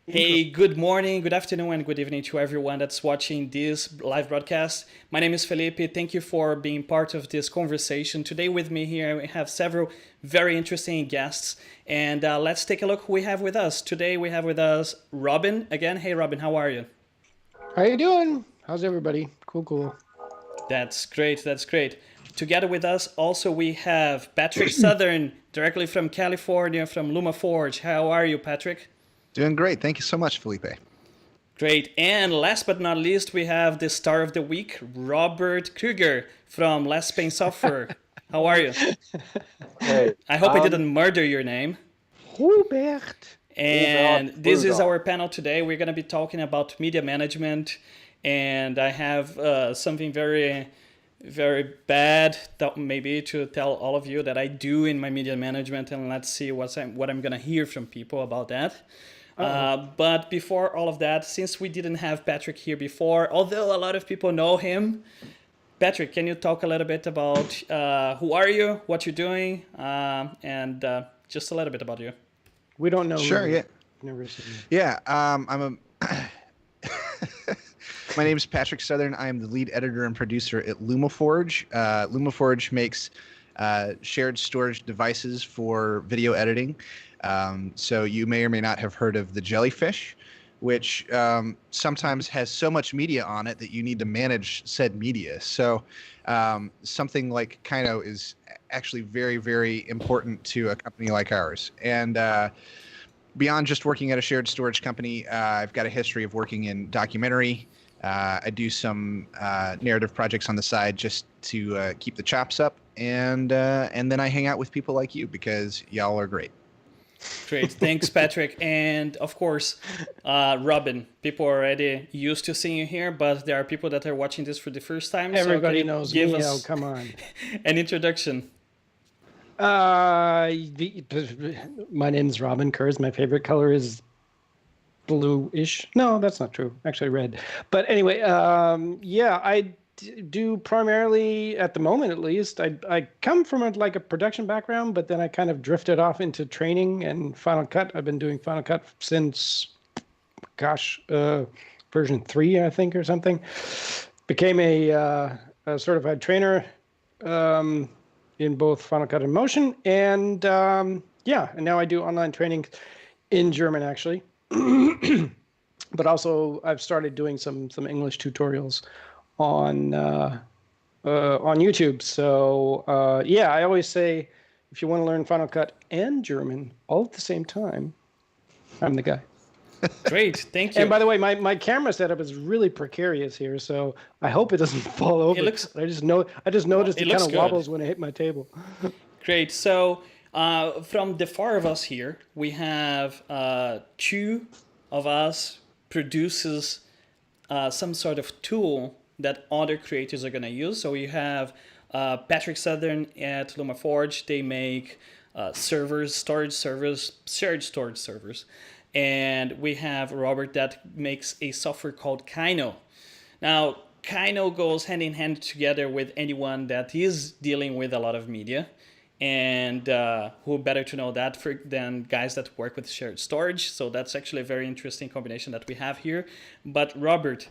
Hey, good morning, good afternoon, and good evening to everyone that's watching this live broadcast. My name is Felipe. Thank you for being part of this conversation. Today, with me here, we have several very interesting guests. And let's take a look who we have with us. Today, we have with us Robin again. Hey, Robin, how are you? How you doing? How's everybody? Cool. That's great. That's great. Together with us, also, we have Patrick Southern, directly from California, from Luma Forge. How are you, Patrick? Doing great. Thank you so much, Felipe. Great. And last but not least, we have the star of the week, Robert Kruger from Less Pain Software. How are you? Hey, I hope I didn't murder your name. Hubert. And this is Kruger. our panel today. We're going to be talking about media management. And I have something very, very bad maybe to tell all of you that I do in my media management. And let's see what I'm going to hear from people about that. But before all of that, since we didn't have Patrick here before, although a lot of people know him, Patrick, can you talk a little bit about who are you, what you're doing, and just a little bit about you? We don't know. Sure, yeah. Never seen you. Yeah, I'm a. My name is Patrick Southern. I am the lead editor and producer at LumaForge. LumaForge makes shared storage devices for video editing. So you may or may not have heard of the Jellyfish, which sometimes has so much media on it that you need to manage said media. So something like KYNO is actually very, very important to a company like ours. And beyond just working at a shared storage company, I've got a history of working in documentary. I do some narrative projects on the side just to keep the chops up. And then I hang out with people like you because y'all are great. Great, thanks, Patrick. And of course, Robin, people are already used to seeing you here, but there are people that are watching this for the first time. Everybody so knows give me. us Oh, come on. an introduction. My name's Robin Kurz. My favorite color is blue-ish. No, that's not true. Actually, red. But anyway, yeah, I do primarily, at the moment at least, I come from a production background, but then I kind of drifted off into training and Final Cut. I've been doing Final Cut since, version 3, I think, or something. Became a certified trainer in both Final Cut and Motion, and yeah, and now I do online training in German, actually. But also, I've started doing some English tutorials on YouTube. So yeah, I always say, if you want to learn Final Cut and German all at the same time, I'm the guy. Great, thank you. And by the way, my camera setup is really precarious here, so I hope it doesn't fall over. I just noticed it kind of wobbles when I hit my table. Great. So from the four of us here, we have two of us produces some sort of tool that other creators are going to use. So we have Patrick Southern at LumaForge. They make servers, storage servers, shared storage servers. And we have Robert that makes a software called KYNO. Now, KYNO goes hand in hand together with anyone that is dealing with a lot of media. And who better to know that than guys that work with shared storage. So that's actually a very interesting combination that we have here. But Robert,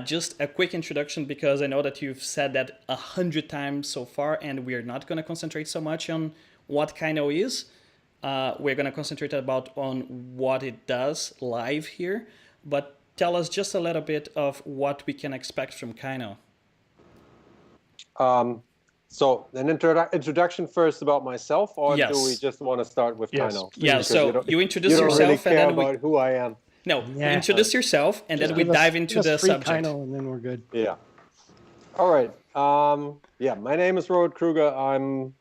just a quick introduction, because I know that you've said that 100 times so far, and we're not going to concentrate so much on what KYNO is. We're going to concentrate on what it does live here. But tell us just a little bit of what we can expect from KYNO. So an introduction first about myself, or Yes. do we just want to start with KYNO? Yeah, so you introduce you don't yourself really care and then about who I am. No, introduce yourself and then we dive into the subject. KYNO and then we're good. Yeah. All right. Yeah, my name is Robert Kruger. I'm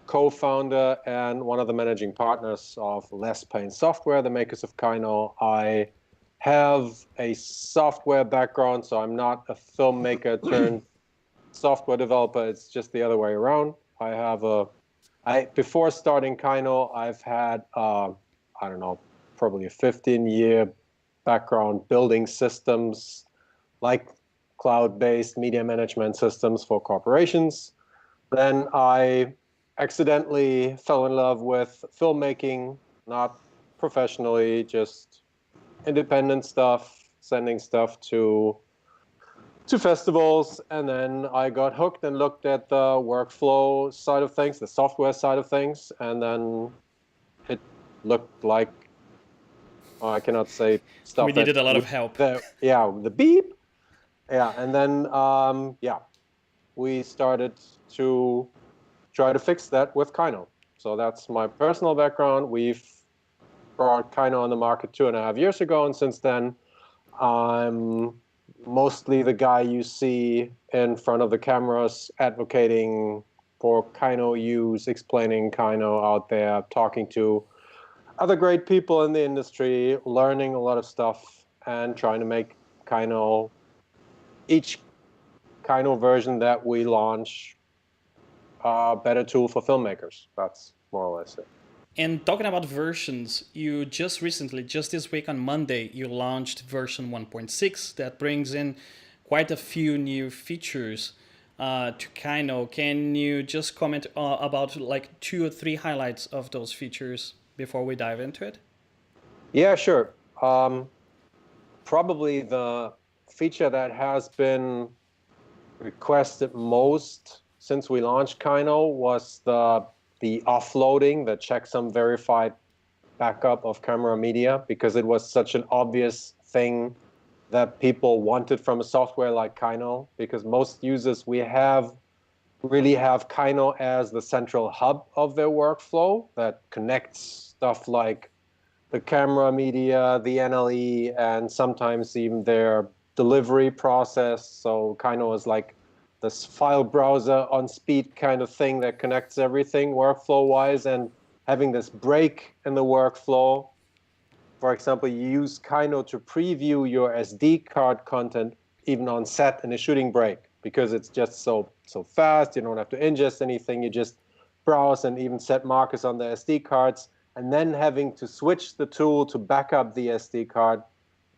co-founder and one of the managing partners of Less Pain Software, the makers of KYNO. I have a software background, so I'm not a filmmaker turned software developer. It's just the other way around. Before starting KYNO, I've had I don't know, probably a 15-year background building systems like cloud-based media management systems for corporations. Then I accidentally fell in love with filmmaking, not professionally, just independent stuff, sending stuff to festivals, and then I got hooked and looked at the workflow side of things, the software side of things, and then it looked like, oh, I cannot say stuff. We needed a lot of help. The beep. Yeah, and then we started to try to fix that with KYNO. So that's my personal background. We've brought KYNO on the market 2.5 years ago, and since then, I'm mostly the guy you see in front of the cameras advocating for KYNO use, explaining KYNO out there, talking to other great people in the industry, learning a lot of stuff, and trying to make KYNO, each KYNO version that we launch, a better tool for filmmakers. That's more or less it. And talking about versions, you just recently, just this week on Monday, you launched version 1.6 that brings in quite a few new features to KYNO. Can you just comment about like 2 or 3 highlights of those features before we dive into it? Yeah, sure. Probably the feature that has been requested most since we launched KYNO was the offloading, the checksum verified backup of camera media, because it was such an obvious thing that people wanted from a software like KYNO, because most users really have KYNO as the central hub of their workflow that connects stuff like the camera media, the NLE, and sometimes even their delivery process. So KYNO is like this file browser on speed kind of thing that connects everything workflow-wise, and having this break in the workflow. For example, you use KYNO to preview your SD card content even on set in a shooting break, because it's just so fast. You don't have to ingest anything. You just browse and even set markers on the SD cards. And then having to switch the tool to back up the SD card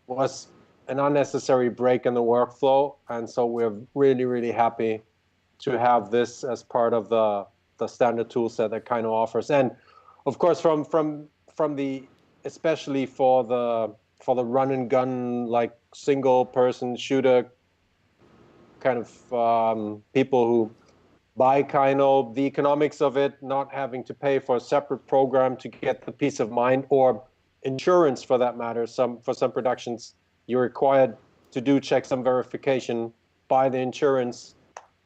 was an unnecessary break in the workflow. And so we're really, really happy to have this as part of the standard tool set that KYNO offers. And of course, from the, especially for the run and gun, like single person shooter kind of people who buy KYNO, the economics of it, not having to pay for a separate program to get the peace of mind, or insurance for that matter. For some productions, you're required to do checksum verification by the insurance.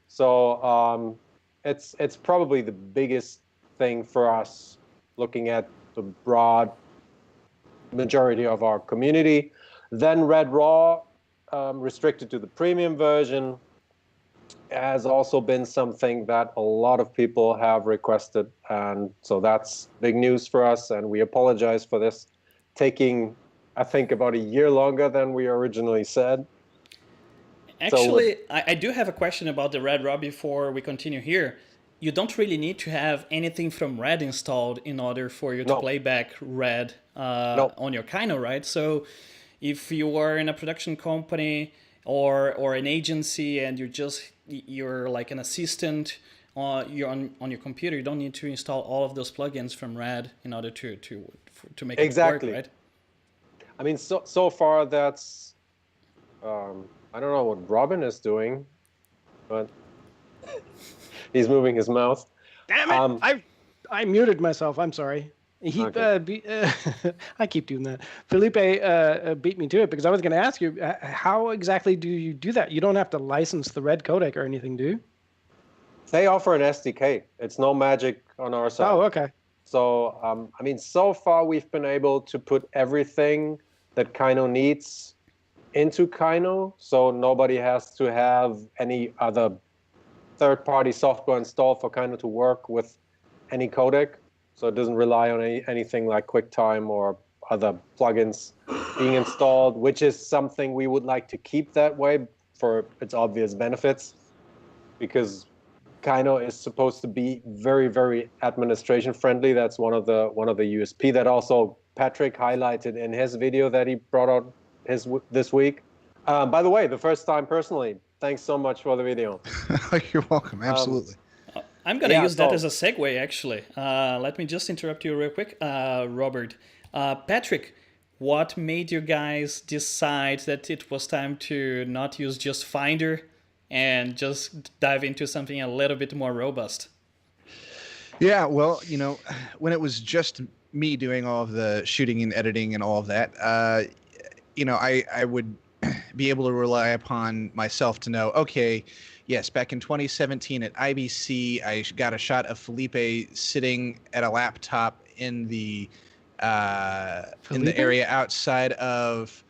So it's probably the biggest thing for us, looking at the broad majority of our community. Then Red Raw, restricted to the premium version, has also been something that a lot of people have requested, and so that's big news for us, and we apologize for this taking, I think, about a year longer than we originally said. Actually, I do have a question about the Red Raw before we continue here. You don't really need to have anything from Red installed in order for you to play back Red on your KYNO, right? So if you are in a production company or an agency and you're like an assistant, you're on your computer, you don't need to install all of those plugins from Red in order to make it work, right? I mean, so far that's I don't know what Robin is doing, but he's moving his mouth. Damn it! I muted myself. I'm sorry. Okay. I keep doing that. Felipe beat me to it, because I was going to ask you, how exactly do you do that? You don't have to license the Red codec or anything, do you? They offer an SDK. It's no magic on our side. Oh, okay. So, I mean, so far we've been able to put everything that KYNO needs into KYNO, so nobody has to have any other third-party software installed for KYNO to work with any codec. So it doesn't rely on anything like QuickTime or other plugins being installed, which is something we would like to keep that way for its obvious benefits, because KYNO is supposed to be very, very administration friendly. That's one of the USP that also Patrick highlighted in his video that he brought out this week. By the way, the first time personally. Thanks so much for the video. You're welcome. Absolutely. I'm going to use that as a segue, actually. Let me just interrupt you real quick, Robert. Patrick, what made you guys decide that it was time to not use just Finder and just dive into something a little bit more robust? Yeah, well, when it was just me doing all of the shooting and editing and all of that, I would be able to rely upon myself to know, okay, yes, back in 2017 at IBC, I got a shot of Felipe sitting at a laptop in the area outside of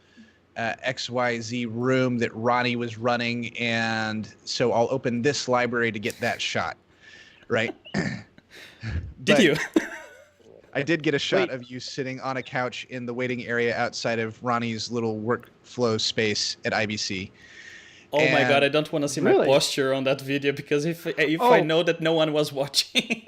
XYZ room that Ronnie was running, and so I'll open this library to get that shot, right? Did you? I did get a shot of you sitting on a couch in the waiting area outside of Ronnie's little workflow space at IBC. Oh my god, I don't want to see my posture on that video, because if I know that no one was watching.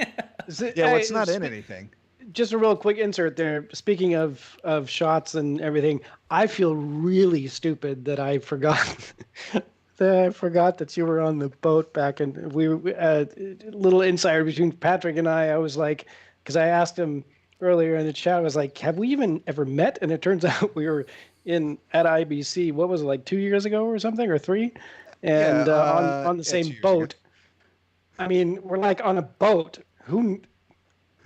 It's not in anything. Just a real quick insert there. Speaking of shots and everything, I feel really stupid that I forgot that you were on the boat back, and we were little insider between Patrick and I was like, because I asked him earlier in the chat, I was like, have we even ever met? And it turns out we were at IBC, what was it, like 2 years ago or something, or 3? And on the same boat. Ago. I mean, we're like on a boat.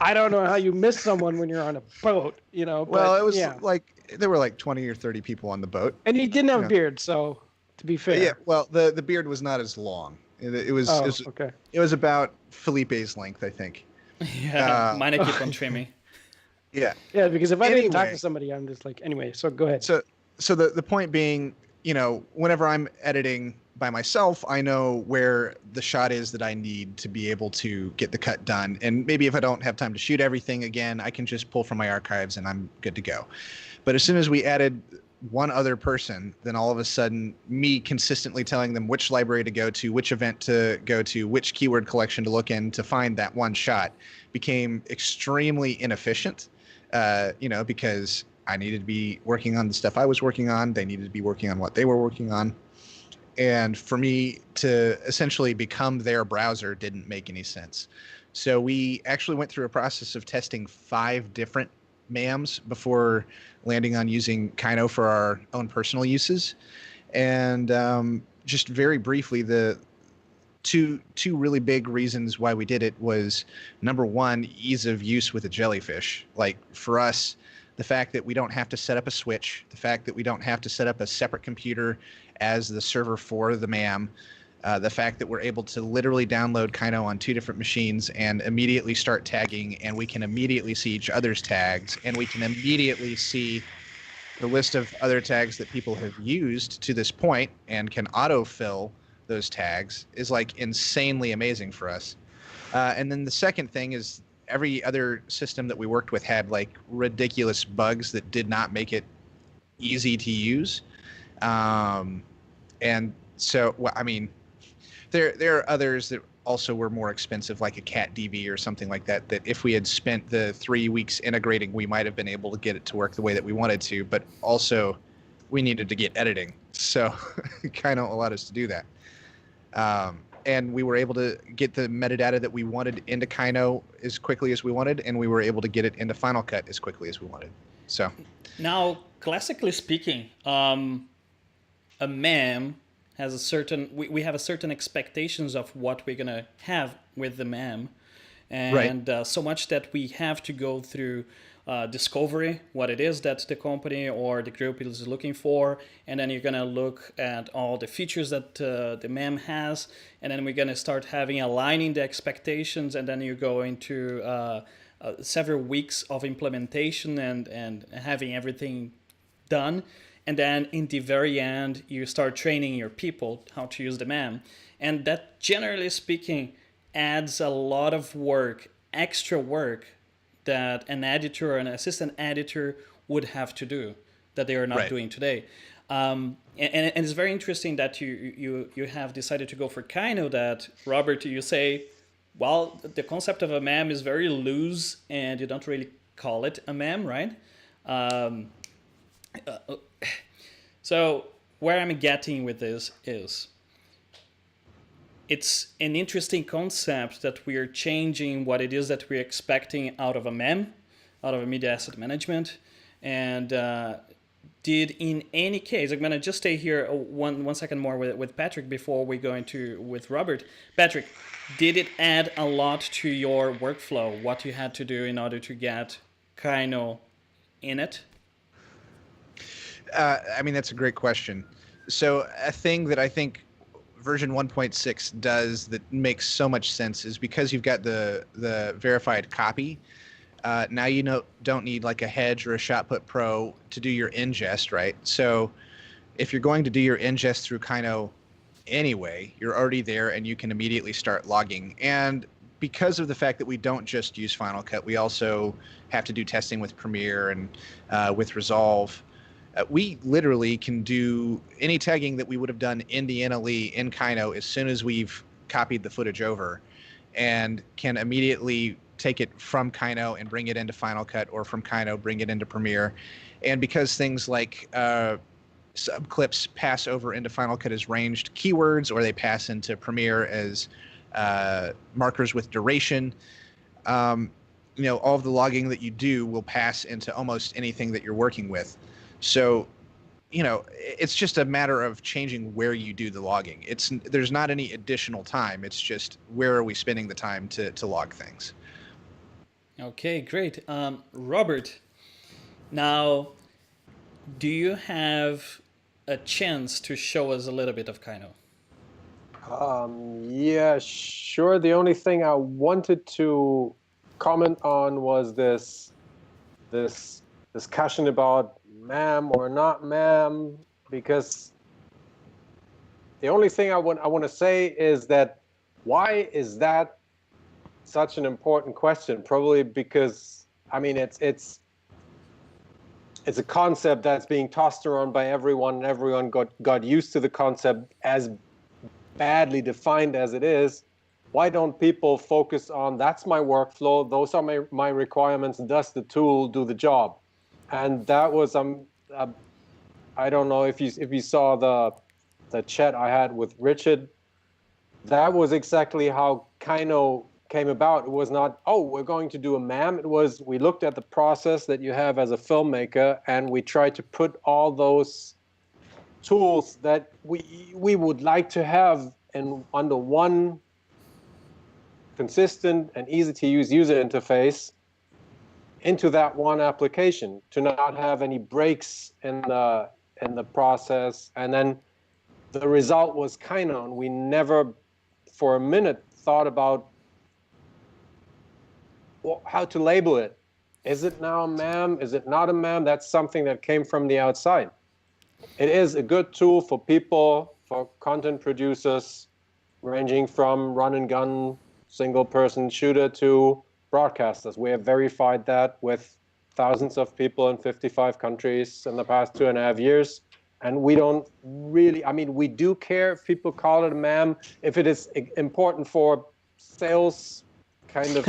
I don't know how you miss someone when you're on a boat, Well, it was like, there were like 20 or 30 people on the boat. And he didn't have a beard, so to be fair. Yeah, well, the beard was not as long. It was okay. It was about Felipe's length, I think. Yeah, mine I keep on trimming. Yeah. Yeah, because if I didn't talk to somebody, I'm just like, anyway, so go ahead. So the point being, whenever I'm editing by myself, I know where the shot is that I need to be able to get the cut done. And maybe if I don't have time to shoot everything again, I can just pull from my archives and I'm good to go. But as soon as we added one other person, then all of a sudden me consistently telling them which library to go to, which event to go to, which keyword collection to look in to find that one shot became extremely inefficient, because I needed to be working on the stuff I was working on. They needed to be working on what they were working on. And for me to essentially become their browser didn't make any sense. So we actually went through a process of testing 5 different MAMs before landing on using KYNO for our own personal uses. And just very briefly, the two really big reasons why we did it was, number one, ease of use with a jellyfish. Like for us, the fact that we don't have to set up a switch, the fact that we don't have to set up a separate computer as the server for the MAM, the fact that we're able to literally download KYNO on 2 different machines and immediately start tagging, and we can immediately see each other's tags, and we can immediately see the list of other tags that people have used to this point and can autofill those tags, is like insanely amazing for us. And then the second thing is, every other system that we worked with had like ridiculous bugs that did not make it easy to use. And so, I mean, there are others that also were more expensive, like a CatDB or something like that, that if we had spent the 3 weeks integrating, we might have been able to get it to work the way that we wanted to, but also we needed to get editing. So KYNO allowed us to do that. And we were able to get the metadata that we wanted into KYNO as quickly as we wanted, and we were able to get it into Final Cut as quickly as we wanted. So now, classically speaking, a MAM has a certain, we have a certain expectations of what we're gonna have with the MAM, and right. So much that we have to go through discovery, what it is that the company or the group is looking for, and then you're gonna look at all the features that the MAM has, and then we're gonna start aligning the expectations, and then you go into several weeks of implementation and having everything done. And then in the very end, you start training your people how to use the MAM. And that, generally speaking, adds a lot of work, extra work, that an editor or an assistant editor would have to do, that they are not right. doing today. And it's very interesting that you have decided to go for KYNO. That, Robert, you say, well, the concept of a MAM is very loose, and you don't really call it a MAM, right? So where I'm getting with this is, it's an interesting concept that we are changing what it is that we're expecting out of a MAM, out of a media asset management, And did in any case, I'm gonna just stay here one second more with Patrick before we go into with Robert. Patrick, did it add a lot to your workflow? What you had to do in order to get KYNO in it? I mean, that's a great question. So a thing that I think version 1.6 does that makes so much sense is because you've got the verified copy. Now don't need like a Hedge or a Shotput Pro to do your ingest, right? So if you're going to do your ingest through KYNO anyway, you're already there and you can immediately start logging. And because of the fact that we don't just use Final Cut, we also have to do testing with Premiere and with Resolve. We literally can do any tagging that we would have done in the NLE in KYNO as soon as we've copied the footage over, and can immediately take it from KYNO and bring it into Final Cut, or from KYNO bring it into Premiere. And because things like subclips pass over into Final Cut as ranged keywords, or they pass into Premiere as markers with duration, all of the logging that you do will pass into almost anything that you're working with. So, it's just a matter of changing where you do the logging. There's not any additional time. It's just where are we spending the time to log things. Okay, great. Robert, now, do you have a chance to show us a little bit of KYNO? Yeah, sure. The only thing I wanted to comment on was this discussion about MAM or not MAM, because the only thing I want to say is that why is that such an important question? Probably because it's a concept that's being tossed around by everyone, and everyone got used to the concept as badly defined as it is. Why don't people focus on that's my workflow, those are my requirements, does the tool do the job? And that was I don't know if you saw the chat I had with Richard. That was exactly how KYNO came about. It was not, oh, we're going to do a MAM. It was, we looked at the process that you have as a filmmaker, and we tried to put all those tools that we would like to have under one consistent and easy to use user interface into that one application, to not have any breaks in the process. And then the result was KYNO, and we never for a minute thought about how to label it. Is it now a MAM? Is it not a MAM? That's something that came from the outside. It is a good tool for people, for content producers, ranging from run and gun single person shooter to broadcasters. We have verified that with thousands of people in 55 countries in the past 2.5 years. And we don't really, we do care if people call it a MAM, if it is important for sales kind of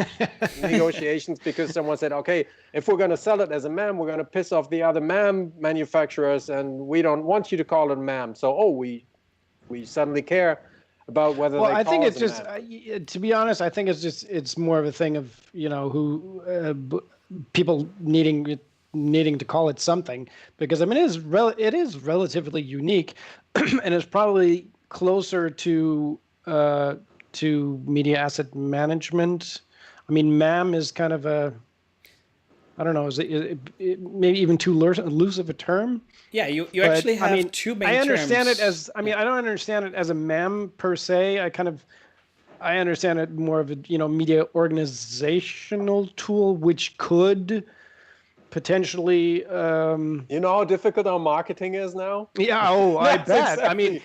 negotiations, because someone said, okay, if we're going to sell it as a MAM, we're going to piss off the other MAM manufacturers, and we don't want you to call it a MAM. So, we suddenly care about whether they call it a MAM. Well, I think it's just, to be honest, I think it's more of a thing of, who people needing to call it something, because it is relatively unique, and it's probably closer to media asset management. MAM is kind of a, I don't know, is it maybe even too loose of a term? Yeah, you actually have two main terms. I understand it as, I don't understand it as a MAM per se. I understand it more of a, media organizational tool, which could potentially you know how difficult our marketing is now? Yeah, I bet. Exactly.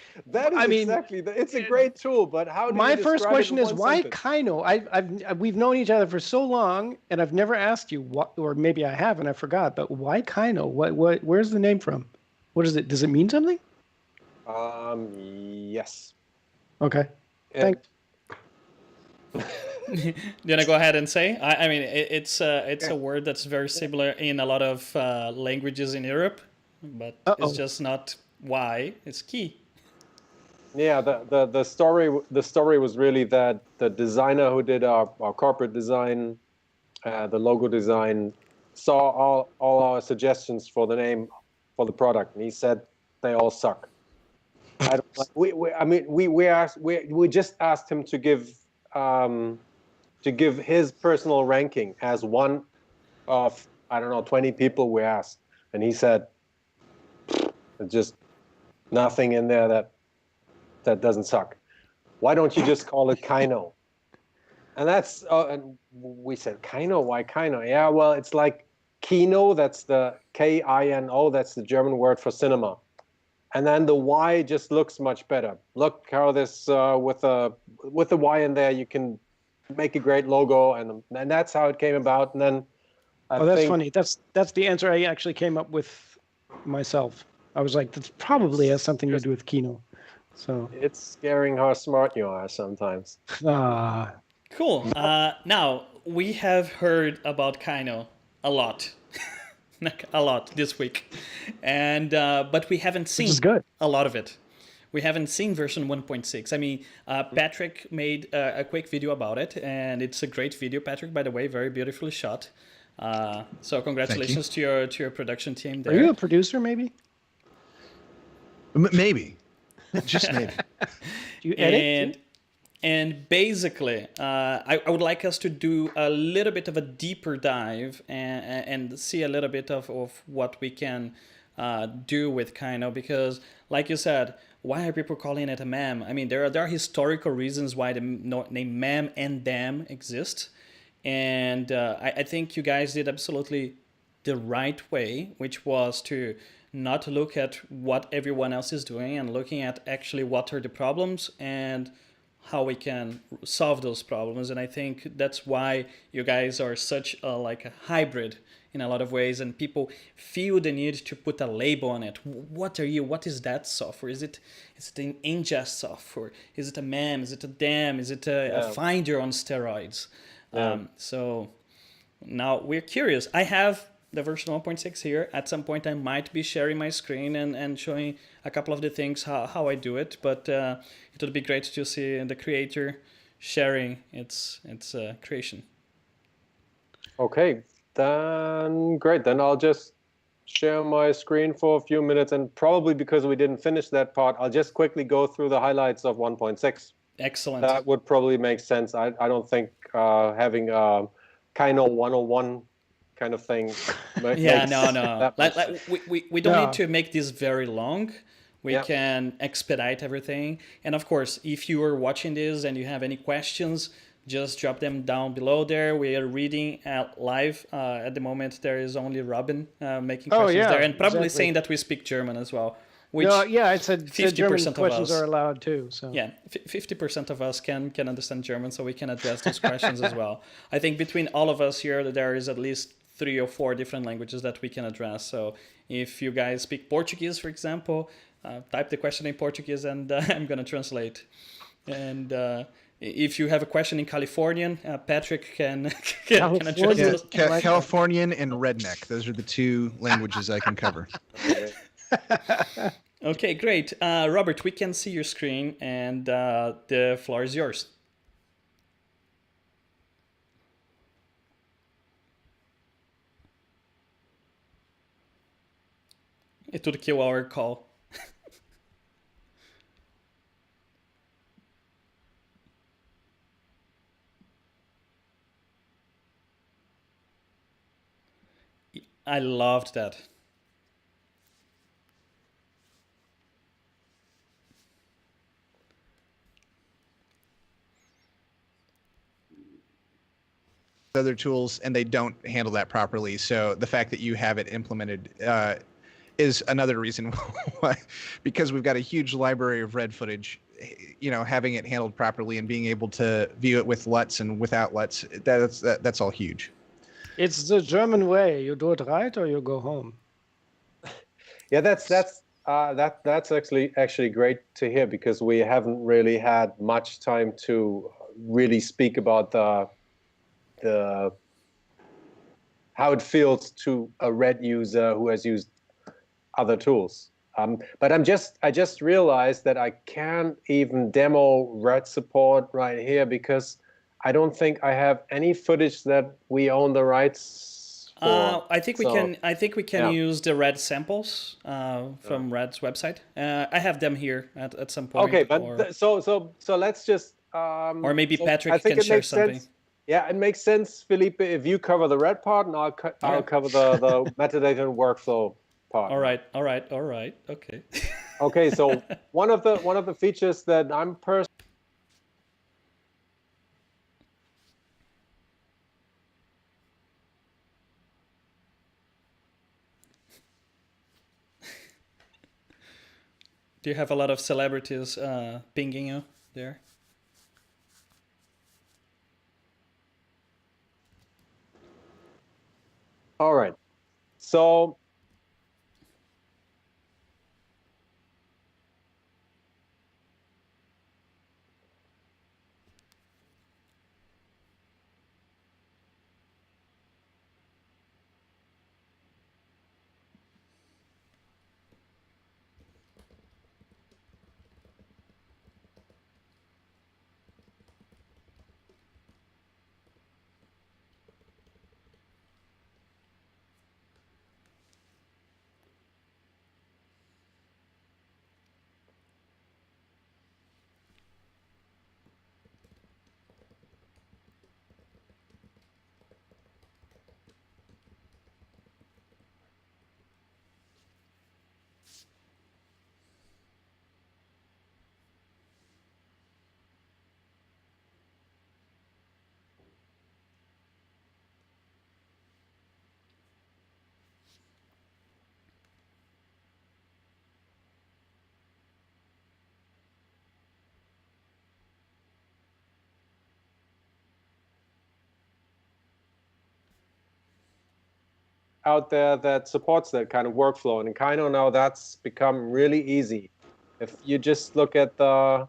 Exactly, it's a great tool, but how do my you first question is why sentence? KYNO? We've known each other for so long, and I've never asked you what, or maybe I have and I forgot, but why KYNO? Where's the name from? What is it? Does it mean something? Yes. Okay. Thanks. Do you want to go ahead and say? It's a word that's very similar in a lot of languages in Europe, but it's just not why. It's key. Yeah, the story was really that the designer who did our corporate design, the logo design, saw all our suggestions for the name for the product, and he said they all suck. I don't like. I mean, we just asked him to give his personal ranking as one of, I don't know, 20 people we asked, and he said just nothing in there that doesn't suck. Why don't you just call it KYNO? And and we said, KYNO, why KYNO? Yeah, well, it's like Kino, that's the KINO, that's the German word for cinema. And then the Y just looks much better. Look how this, with the Y in there, you can make a great logo, and that's how it came about. And then that's funny. That's the answer I actually came up with myself. I was like, that probably has something to do with KYNO. So it's scaring how smart you are sometimes. Cool. Now, we have heard about KYNO a lot. A lot this week. And but we haven't seen a lot of it. We haven't seen version 1.6. I mean, Patrick made a quick video about it, and it's a great video, Patrick, by the way, very beautifully shot. So congratulations to your production team there. Are you a producer, maybe? Maybe. Just maybe. Do you edit? And basically, I would like us to do a little bit of a deeper dive and see a little bit of what we can do with KYNO, because, like you said, why are people calling it a mem? I mean, there are historical reasons why the name mem and dem exist. And I think you guys did absolutely the right way, which was to not look at what everyone else is doing and looking at actually what are the problems and how we can solve those problems. And I think that's why you guys are such a hybrid in a lot of ways, and people feel the need to put a label on it. What are you? What is that software? Is it an ingest software? Is it a mem? Is it a dem? Is it a finder on steroids? So now we're curious. I have the version 1.6 here. At some point I might be sharing my screen and showing a couple of the things, how I do it, but it would be great to see the creator sharing its creation. Okay, then great. Then I'll just share my screen for a few minutes, and probably because we didn't finish that part, I'll just quickly go through the highlights of 1.6. Excellent. That would probably make sense. I don't think having a KYNO 101 kind of thing. No. We don't need to make this very long. We can expedite everything. And of course, if you are watching this and you have any questions, just drop them down below there. We are reading live. At the moment, there is only Robin making questions there, and probably saying that we speak German as well. Which I said 50% German questions are allowed too. So 50% of us can understand German, so we can address those questions as well. I think between all of us here, there is at least 3 or 4 different languages that we can address. So if you guys speak Portuguese, for example, type the question in Portuguese and I'm going to translate. And if you have a question in Californian, Patrick can address it. Californian and redneck. Those are the 2 languages I can cover. Okay, great. Robert, we can see your screen, and the floor is yours. It would kill our call. I loved that. Other tools, and they don't handle that properly. So the fact that you have it implemented is another reason why, because we've got a huge library of red footage. Having it handled properly and being able to view it with LUTs and without LUTs, that's all huge. It's the German way. You do it right or you go home. Yeah, that's actually great to hear, because we haven't really had much time to really speak about the how it feels to a red user who has used other tools. But I just realized that I can't even demo red support right here, because I don't think I have any footage that we own the rights I think we can. I think we can yeah. use the red samples from Red's website. I have them here at some point. Okay, but or, so let's just. or maybe So Patrick I think can it share makes something. sense. Yeah, it makes sense, Felipe, if you cover the red part and I'll cover the metadata and workflow part. All right. Okay. Okay, so one of the features that I'm personally Do you have a lot of celebrities pinging you there? All right. So out there that supports that kind of workflow, and in KYNO now that's become really easy. If you just look at the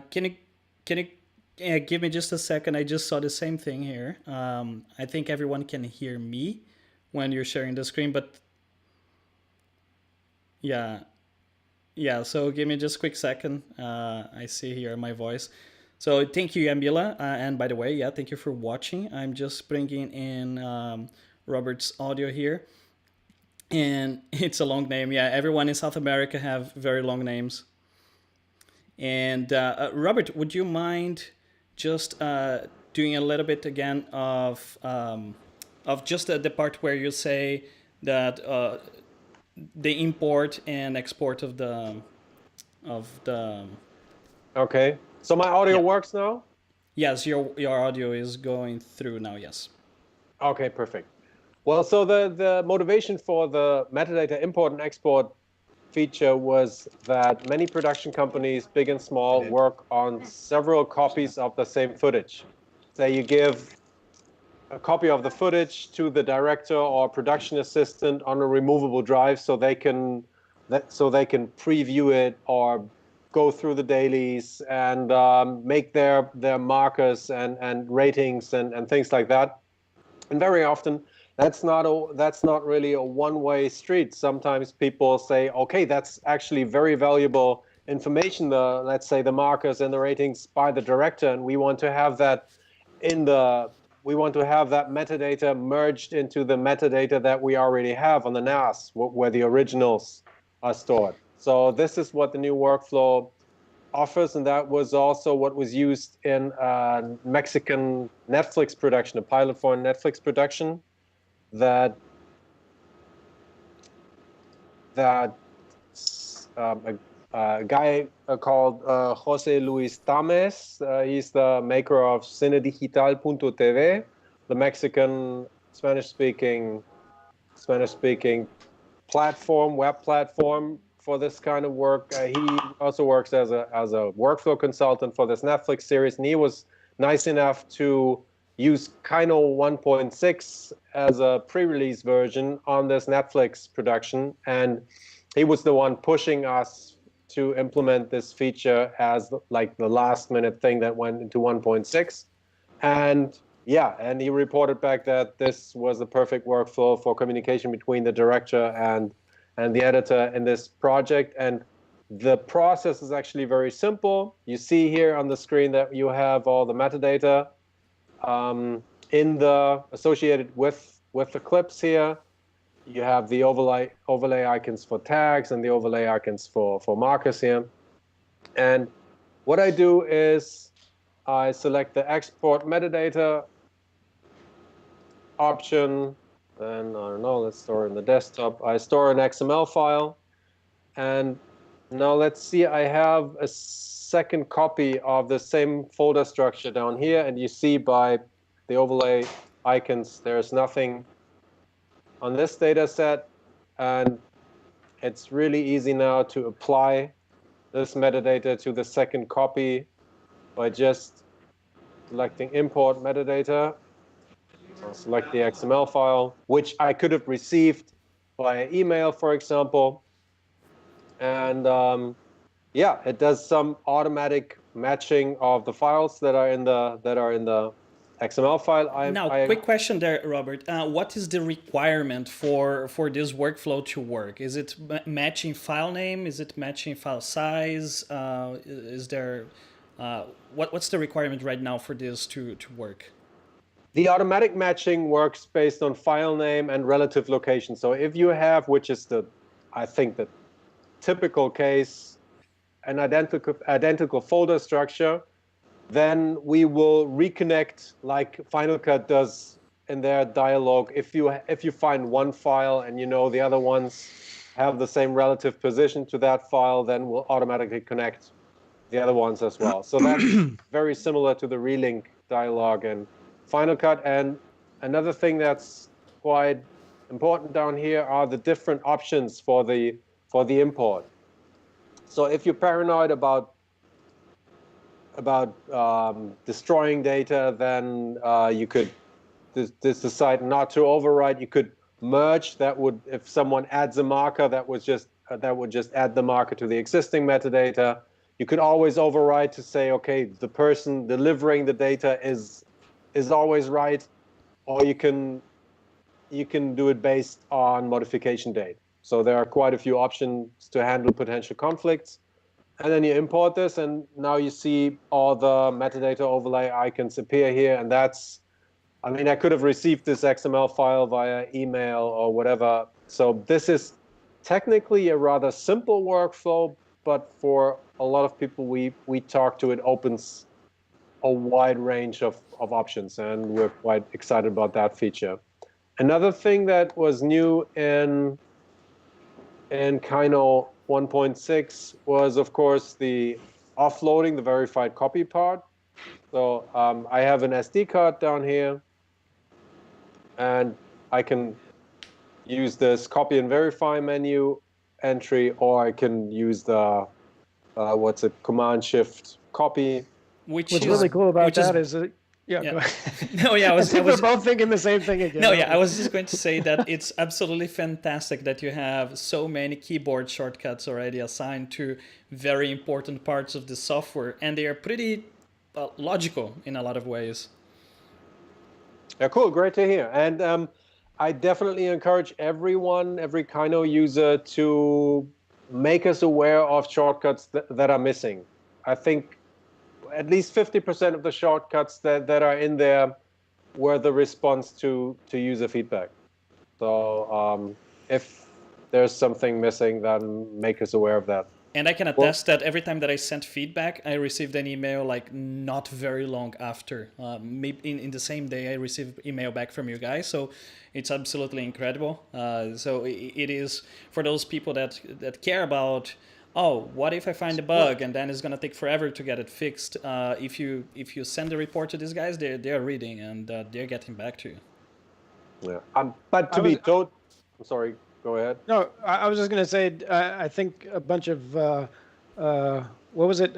Can you give me just a second? I just saw the same thing here. I think everyone can hear me when you're sharing the screen, but yeah, yeah. So give me just a quick second. I see here my voice. So thank you, Ambula. And by the way, yeah, thank you for watching. I'm just bringing in Robert's audio here, and it's a long name. Yeah, everyone in South America have very long names. And Robert, would you mind just doing a little bit again of just the part where you say that the import and export of the okay. So my audio yeah. works now? Yes, your audio is going through now. Yes. Okay, perfect. Well, so the motivation for the metadata import and export feature was that many production companies, big and small, work on several copies of the same footage. Say you give a copy of the footage to the director or production assistant on a removable drive so they can preview it or go through the dailies and make their markers and ratings and things like that. And very often that's not really a one-way street. Sometimes people say, okay, that's actually very valuable information, let's say the markers and the ratings by the director, and we want to have that metadata merged into the metadata that we already have on the NAS, where the originals are stored. So this is what the new workflow offers, and that was also what was used in a Mexican Netflix production, a pilot for a Netflix production that a guy called Jose Luis Tames. He's the maker of cinedigital.tv, the Mexican Spanish-speaking Spanish-speaking web platform for this kind of work. He also works as a workflow consultant for this Netflix series, and he was nice enough to use KYNO 1.6 as a pre-release version on this Netflix production, and he was the one pushing us to implement this feature as like the last minute thing that went into 1.6. And yeah, and he reported back that this was the perfect workflow for communication between the director and the editor in this project. And the process is actually very simple. You see here on the screen that you have all the metadata in the associated with the clips here. You have the overlay icons for tags and the overlay icons for markers here. And what I do is I select the export metadata option. Then, I don't know, let's store it in the desktop. I store an XML file. And now let's see, I have a second copy of the same folder structure down here. And you see by the overlay icons, there's nothing on this data set. And it's really easy now to apply this metadata to the second copy by just selecting import metadata. I'll select the XML file, which I could have received via email, for example. And yeah, it does some automatic matching of the files that are in the XML file. Quick question there, Robert. What is the requirement for this workflow to work? Is it matching file name? Is it matching file size? Is there what's the requirement right now for this to work? The automatic matching works based on file name and relative location. So if you have, which is I think the typical case, an identical folder structure, then we will reconnect like Final Cut does in their dialog. If you find one file and you know the other ones have the same relative position to that file, then we'll automatically connect the other ones as well. So that's very similar to the relink dialog in Final Cut. And another thing that's quite important down here are the different options for the import. So if you're paranoid about destroying data, then you could decide not to overwrite. You could merge. That would, if someone adds a marker, that would just add the marker to the existing metadata. You could always override to say, okay, the person delivering the data is always right, or you can do it based on modification date. So there are quite a few options to handle potential conflicts. And then you import this, and now you see all the metadata overlay icons appear here. And that's, I mean, I could have received this XML file via email or whatever. So this is technically a rather simple workflow, but for a lot of people we talk to, it opens a wide range of options, and we're quite excited about that feature. Another thing that was new in KYNO 1.6 was, of course, the offloading the verified copy part. So I have an SD card down here, and I can use this copy and verify menu entry, or I can use the Command Shift copy. What's really cool about that is yeah. Go ahead. No, yeah, we're both thinking the same thing again. No, yeah, I was just going to say that it's absolutely fantastic that you have so many keyboard shortcuts already assigned to very important parts of the software, and they are pretty logical in a lot of ways. Yeah, cool, great to hear. And I definitely encourage every KYNO user to make us aware of shortcuts that are missing. I think at least 50% of the shortcuts that are in there were the response to user feedback. So if there's something missing, then make us aware of that. And I can attest that every time that I sent feedback, I received an email like not very long after. Maybe in the same day, I received email back from you guys. So it's absolutely incredible. So it is for those people that care about, oh, what if I find a bug and then it's gonna take forever to get it fixed? If you send a report to these guys, they're reading and they're getting back to you. Yeah. But to be told, I'm sorry. Go ahead. No, I was just going to say, I think a bunch of, what was it?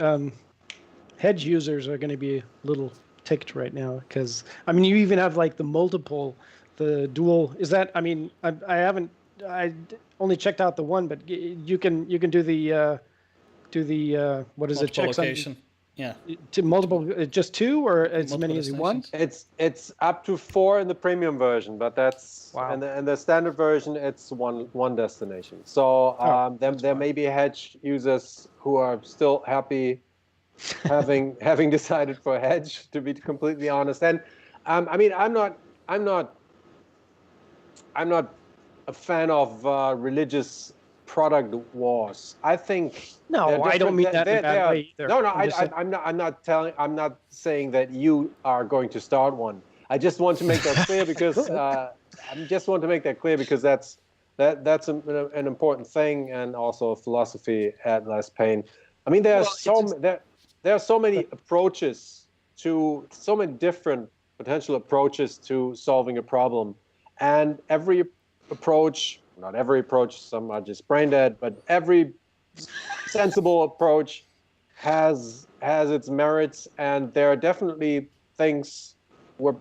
Hedge users are going to be a little ticked right now because, I mean, you even have like the dual. Is that? I mean, I haven't. I only checked out the one, but you can do the what is it? Multiple Checks location. Yeah. to multiple, just two or as Multiple many as you want. destinations. It's up to 4 in the premium version, but that's Wow. and the standard version it's one destination. So there may be hedge users who are still happy having decided for hedge, to be completely honest. And I mean, I'm not a fan of religious product wars. I think No, they're I don't different. mean that in a bad way either. No, I'm just saying- I'm not saying that you are going to start one. I just want to make that clear because that's an important thing and also a philosophy at Less Pain. I mean, there are so many approaches to so many different potential approaches to solving a problem, and every approach, not every approach, some are just brain dead, but every sensible approach has its merits, and there are definitely things where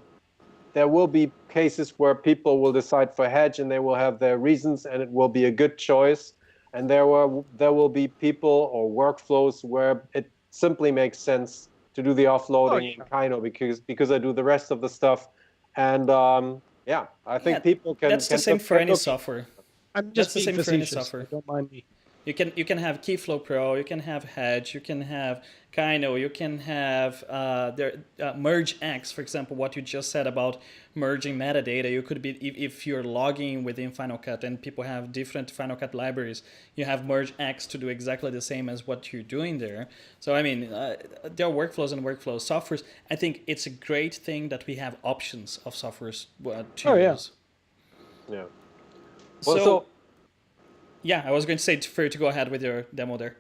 there will be cases where people will decide for hedge and they will have their reasons and it will be a good choice, and there will be people or workflows where it simply makes sense to do the offloading in KYNO because I do the rest of the stuff, and I think people can. That's the same for any software. I'm just That's the being same for any facetious. software. Don't mind me. You can have Keyflow Pro, you can have Hedge, you can have KYNO, you can have Merge X, for example, what you just said about merging metadata. You could be, if you're logging within Final Cut and people have different Final Cut libraries, you have Merge X to do exactly the same as what you're doing there. So, I mean, there are workflows and workflows. Softwares, I think it's a great thing that we have options of softwares to use. Yeah. Well, yeah, I was going to say for you to go ahead with your demo there.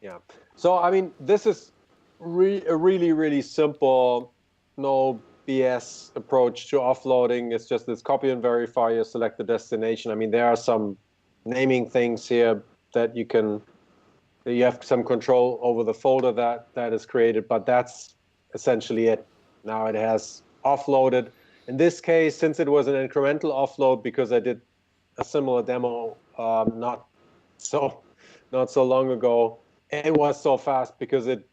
Yeah. So, I mean, this is a really, really simple, no BS approach to offloading. It's just this copy and verify, you select the destination. I mean, there are some naming things here that you have some control over the folder that is created, but that's essentially it. Now it has offloaded. In this case, since it was an incremental offload, because I did a similar demo not so long ago, it was so fast because it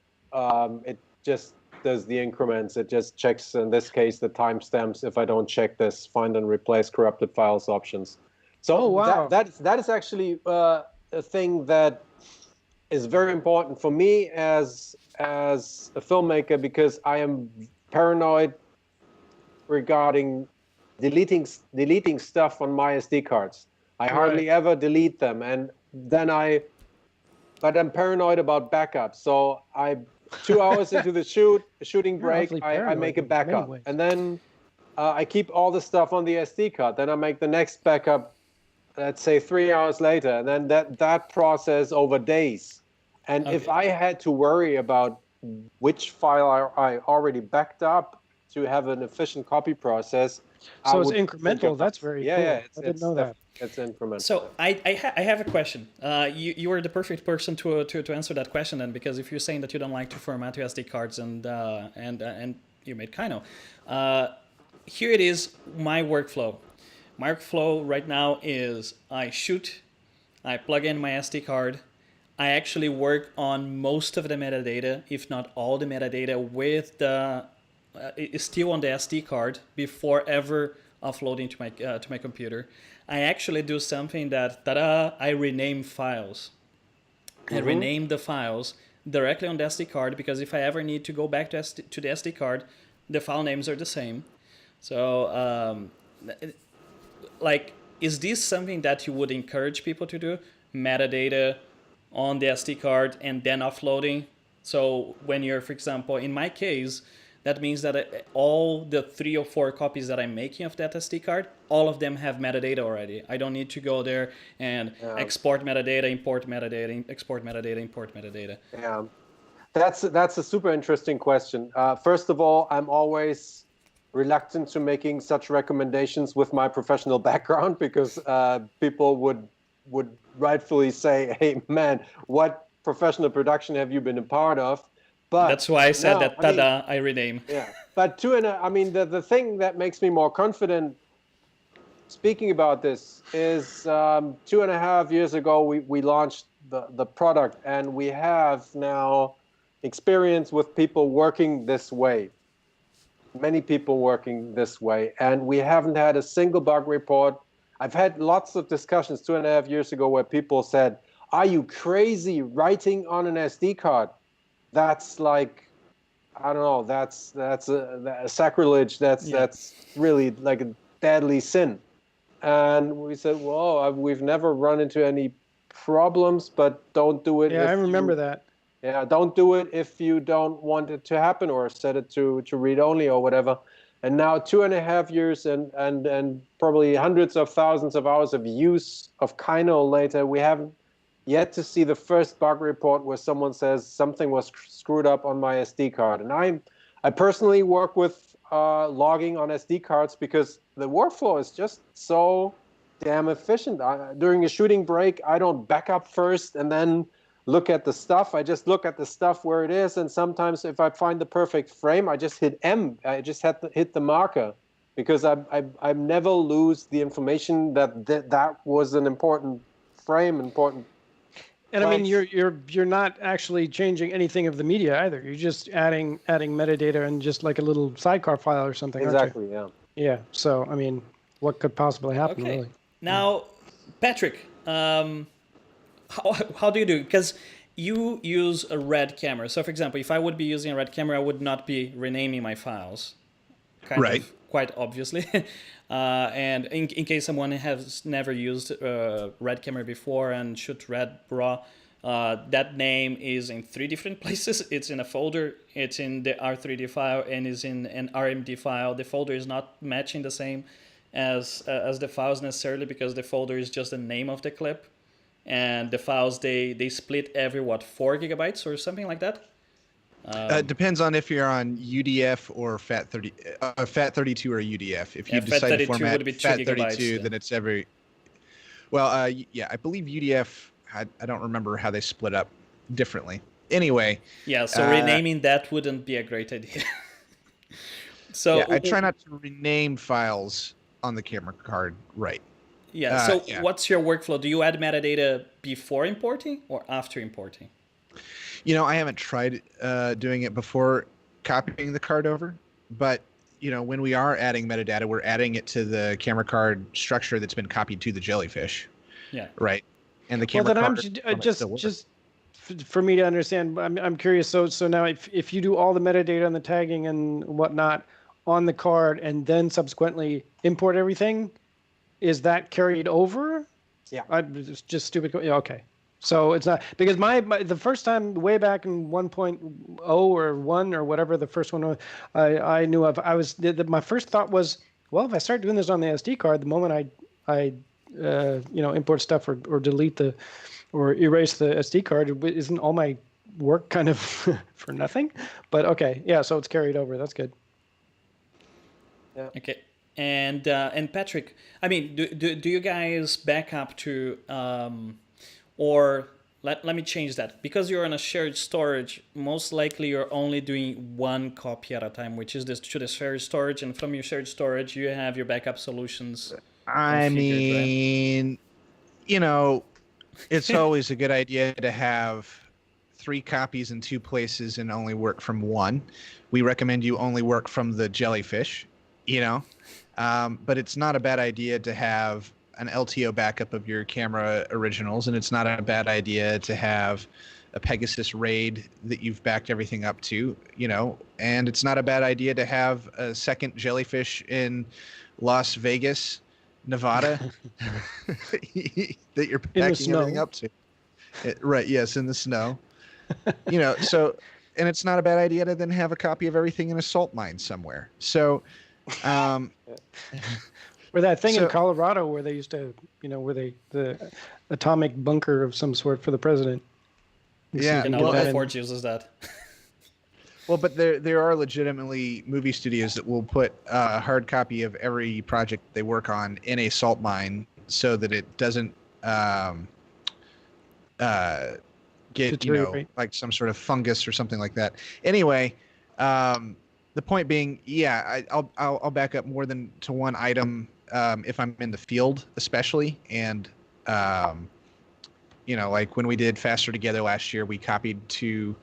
just does the increments. It just checks, in this case, the timestamps if I don't check this find and replace corrupted files options. So that is actually a thing that is very important for me as a filmmaker, because I am paranoid regarding deleting stuff on my SD cards. I hardly ever delete them, and then but I'm paranoid about backups. So 2 hours into the shooting break, I make a backup, and then I keep all the stuff on the SD card. Then I make the next backup, let's say 3 hours later, and then that process over days. And if I had to worry about which file I already backed up to have an efficient copy process, so it's incremental. That's very cool. Yeah, I didn't know that. It's incremental. So I have a question. You are the perfect person to answer that question then, because if you're saying that you don't like to format your SD cards and you made KYNO, here it is. My workflow. My workflow right now is I shoot, I plug in my SD card. I actually work on most of the metadata, if not all the metadata, with is still on the SD card before ever offloading to my computer. I actually do something that I rename files. I rename the files directly on the SD card, because if I ever need to go back to the SD card, the file names are the same. So, is this something that you would encourage people to do? Metadata on the SD card and then offloading? So when you're, for example, in my case, that means that all the 3 or 4 copies that I'm making of that SD card, all of them have metadata already. I don't need to go there and export metadata, import metadata, export metadata, import metadata. Yeah, that's a super interesting question. First of all, I'm always reluctant to making such recommendations with my professional background because people would rightfully say, "Hey, man, what professional production have you been a part of?" But That's why I said no, that. Tada! I rename. yeah. But the thing that makes me more confident speaking about this is 2.5 years ago we launched the product, and we have now experience with people working this way, many people working this way, and we haven't had a single bug report. I've had lots of discussions 2.5 years ago where people said, "Are you crazy writing on an SD card? That's like, I don't know, that's a sacrilege. That's really like a deadly sin." And we said, "Well, we've never run into any problems, but don't do it Yeah, if I remember you, that. yeah, don't do it if you don't want it to happen, or set it to read only or whatever." And now 2.5 years and probably hundreds of thousands of hours of use of KYNO later, we haven't yet to see the first bug report where someone says something was screwed up on my SD card. And I personally work with logging on SD cards because the workflow is just so damn efficient. During a shooting break, I don't back up first and then look at the stuff. I just look at the stuff where it is, and sometimes if I find the perfect frame, I just hit M. I just had to hit the marker because I never lose the information that was an important frame, important. And I mean, place. you're not actually changing anything of the media either. You're just adding metadata and just like a little sidecar file or something, aren't you? Exactly, yeah. Yeah. So I mean, what could possibly happen, Okay. really? Now, Patrick, how do you do? Because you use a red camera. So, for example, if I would be using a red camera, I would not be renaming my files. Right. Quite obviously. And in case someone has never used red camera before and shoot red raw, that name is in 3 different places. It's in a folder, it's in the R3D file, and is in an RMD file. The folder is not matching the same as the files necessarily, because the folder is just the name of the clip, and the files they split every 4 gigabytes or something like that. Depends on if you're on UDF or FAT32 or UDF. If you decide to FAT32 format would be 2 FAT32, gigabytes, then it's every. Well, yeah, I believe UDF. I don't remember how they split up differently. Anyway. Yeah, so renaming that wouldn't be a great idea. So yeah, I try not to rename files on the camera card. Right. Yeah. So yeah. what's your workflow? Do you add metadata before importing or after importing? I haven't tried doing it before copying the card over, but when we are adding metadata, we're adding it to the camera card structure that's been copied to the jellyfish. Yeah. Right. And the camera Well, card. then just for me to understand, I'm curious. So now if you do all the metadata and the tagging and whatnot on the card and then subsequently import everything, is that carried over? Yeah. It's just stupid. Yeah, okay. So it's not, because the first time way back in 1.0 or 1 or whatever the first one was, I knew of, my first thought was, well, if I start doing this on the SD card, the moment I import stuff or delete or erase the SD card, isn't all my work kind of for nothing? But okay, yeah, so it's carried over. That's good. Yeah. Okay. And Patrick, I mean, do you guys back up to or let me change that. Because you're on a shared storage, most likely you're only doing 1 copy at a time, which is to the shared storage, and from your shared storage you have your backup solutions. I mean, right? It's always a good idea to have 3 copies in 2 places and only work from 1. We recommend you only work from the jellyfish, but it's not a bad idea to have an LTO backup of your camera originals, and it's not a bad idea to have a Pegasus RAID that you've backed everything up to, and it's not a bad idea to have a second jellyfish in Las Vegas, Nevada, that you're backing everything up to. Right, yes, in the snow. So, and it's not a bad idea to then have a copy of everything in a salt mine somewhere. So, or that thing in Colorado where they used to, the atomic bunker of some sort for the president. Yeah, Ford uses that. Well, but there are legitimately movie studios that will put a hard copy of every project they work on in a salt mine so that it doesn't um, uh, get Deteriorate. like some sort of fungus or something like that. Anyway, um, the point being, yeah, I'll back up more than to one item if I'm in the field, especially, and um, like when we did Faster Together last year, we copied to